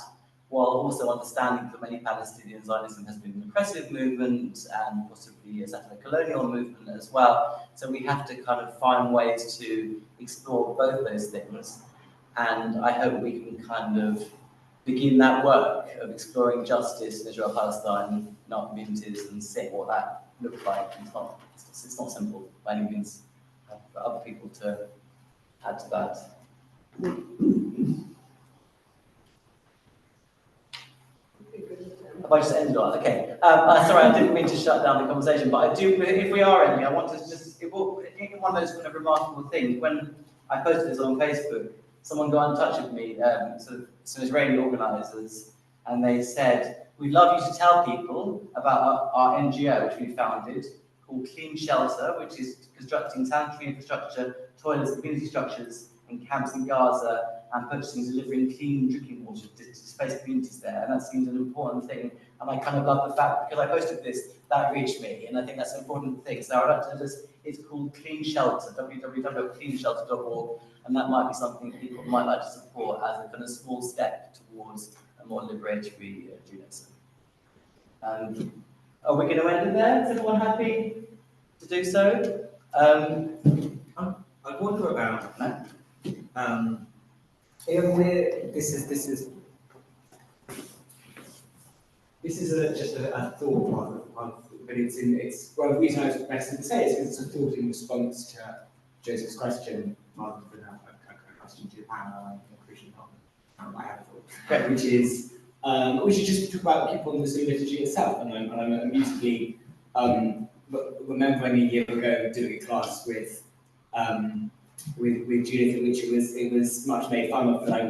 while also understanding for many Palestinians, Zionism has been an oppressive movement and possibly a settler colonial movement as well. So we have to kind of find ways to explore both those things. And I hope we can kind of begin that work of exploring justice in Israel-Palestine in our communities and see what that looks like. It's not simple by any means for other people to add to that. Have I just ended on? Okay. Sorry, I didn't mean to shut down the conversation, but I do. If we are ending, I want to just. One of those kind of remarkable things. When I posted this on Facebook, someone got in touch with me, some Israeli organisers, and they said, "We'd love you to tell people about our NGO, which we founded, called Clean Shelter, which is constructing sanitary infrastructure, toilets, community structures in camps in Gaza, and purchasing and delivering clean drinking water to displaced communities there." And that seems an important thing. And I kind of love the fact, because I posted this, that reached me, and I think that's an important thing. So I'd like to just, it's called Clean Shelter, www.cleanshelter.org, and that might be something people might like to support as a kind of small step towards a more liberatory Judaism. Are we going to end it there? Is everyone happy to do so? I wonder about this is just a thought, but it's well, the reason I was best to say is because it's a thought in response to Joseph's question, rather than a question to the panel and a Christian partner. I have a thought, which is just talk about people in the same liturgy itself, and I'm immediately remembering a year ago doing a class with Judith, in which it was much made fun of that I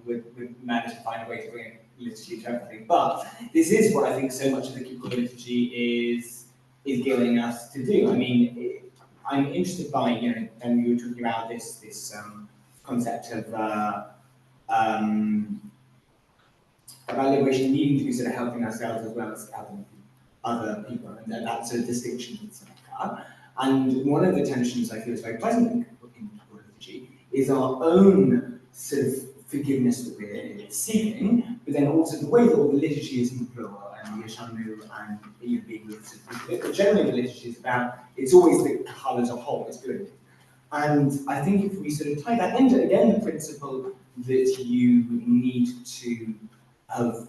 would manage to find a way to bring liturgy to everything. But this is what I think so much of the Kippur liturgy is gearing us to do. I mean, I'm interested by, and you were talking about this concept of about liberation needing to be sort of helping ourselves as well as helping other people, and that sort of distinction that's occur. And one of the tensions I feel is very present in Kippur liturgy is our own sort of forgiveness that we're seeking, but then also the way that all the liturgy is in plural, and Yeshanu and being with generally the liturgy is about, it's always the kahal as a whole, it's good. And I think if we sort of tie that into, again, the principle that you need to have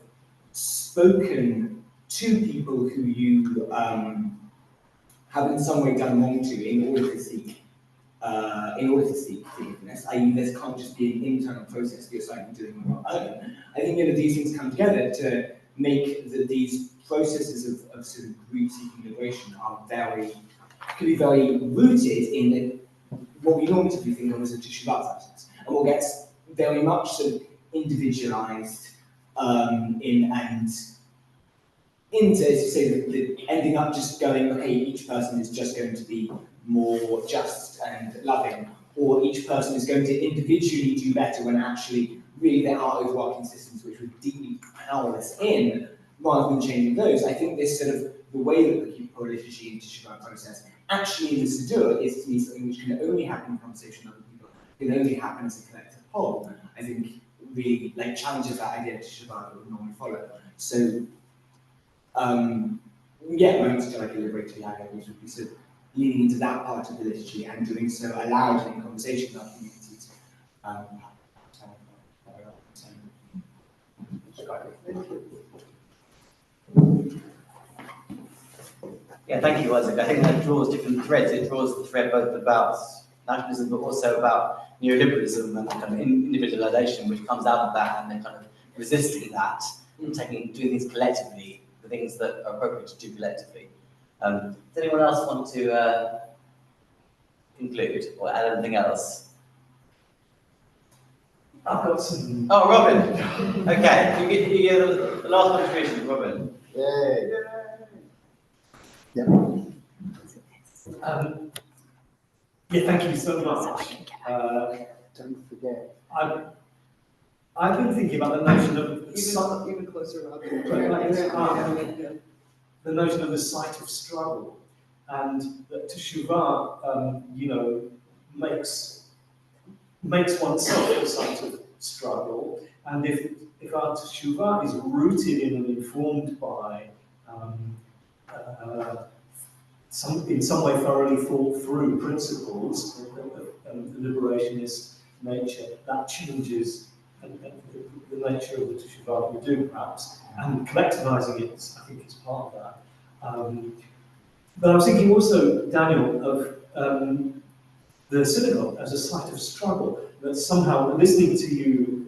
spoken to people who you have in some way done wrong to in order to seek forgiveness, i.e. this can't just be an internal process that you're slightly doing on your own. I think these things come together to make these processes of sort of grief-seeking liberation can be very rooted in what we normally think of as a Teshuvah process, and what gets very much sort of individualized into, as you say, ending up just going, okay, each person is just going to be more just and loving, or each person is going to individually do better when actually really there are overarching systems which we're deeply powerless in, rather than changing those. I think this sort of, the way that we keep liturgy into Shabbat process actually is to do it is to be something which can only happen in conversation with other people, can only happen as a collective whole. I think really like challenges that idea to Shabbat that would normally follow. So yeah, moments to like deliberate to the ideas would be sort of leading into that part of the liturgy and doing so aloud in conversation with our communities. Yeah, thank you, Isaac. I think that draws different threads. It draws the thread both about nationalism, but also about neoliberalism and kind of individualization, which comes out of that, and then kind of resisting that, and doing things collectively, the things that are appropriate to do collectively. Does anyone else want to conclude or add anything else? I've got some. Oh, Robin. Okay, you get the last contribution, Robin. Yay. Yeah. Yeah, thank you so much. Don't forget. I've been thinking about the notion of even closer, Robin. The notion of the site of struggle, and that teshuvah, makes oneself a site of struggle. And if our teshuvah is rooted in and informed by in some way thoroughly thought through principles of liberationist nature, that changes the nature of the teshuvah we do, perhaps, and collectivizing it, I think, is part of that. But I was thinking also, Daniel, of the synagogue as a site of struggle, that somehow, listening to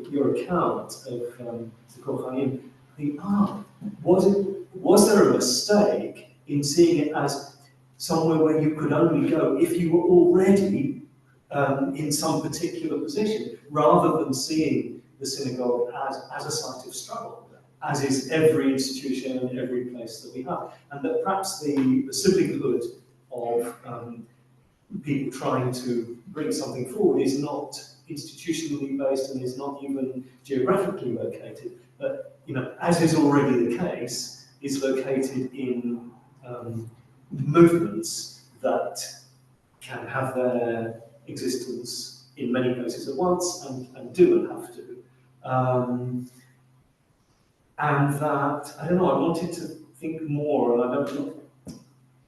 your account of the Kohanim, I think, was there a mistake in seeing it as somewhere where you could only go if you were already in some particular position, rather than seeing the synagogue as a site of struggle, as is every institution and every place that we have, and that perhaps the sibling-hood of people trying to bring something forward is not institutionally based and is not even geographically located, but as is already the case, is located in movements that can have their existence in many places at once and do and have to. And that, I don't know, I wanted to think more, and I'm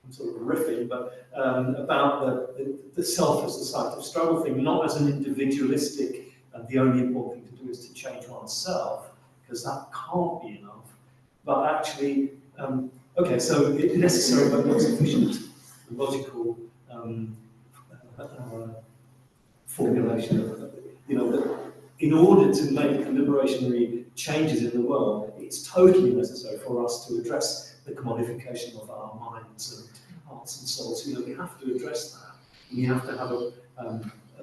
sort of riffing, but about the self as the site of struggle thing, not as an individualistic, and the only important thing to do is to change oneself, because that can't be enough, but actually, okay, so it's necessary but not sufficient, logical formulation of, that in order to make liberationary changes in the world, it's totally necessary for us to address the commodification of our minds and hearts and souls. We have to address that. We have to have a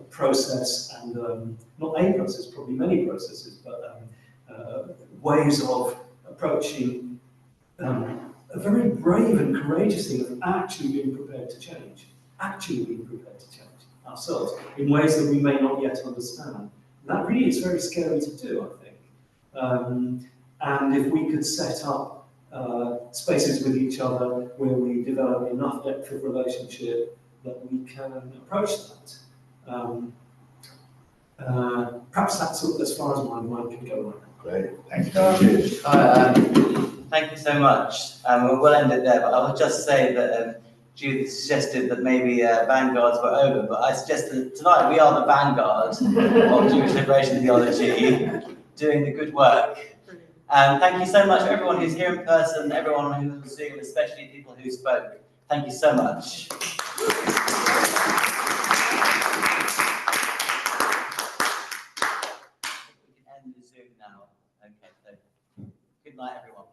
process, and not a process, probably many processes, but ways of approaching a very brave and courageous thing of actually being prepared to change ourselves in ways that we may not yet understand. And that really is very scary to do, I think. And if we could set up spaces with each other where we develop enough depth of relationship that we can approach that. Perhaps that's as far as my mind can go right now. Great, thank you. Thank you so much. We'll end it there, but I would just say that Judith suggested that maybe vanguards were over, but I suggested tonight we are the vanguard of Jewish liberation theology, doing the good work. And thank you so much for everyone who's here in person, everyone who's Zoom, especially people who spoke. Thank you so much. We can end the Zoom now. Okay, so good night, everyone.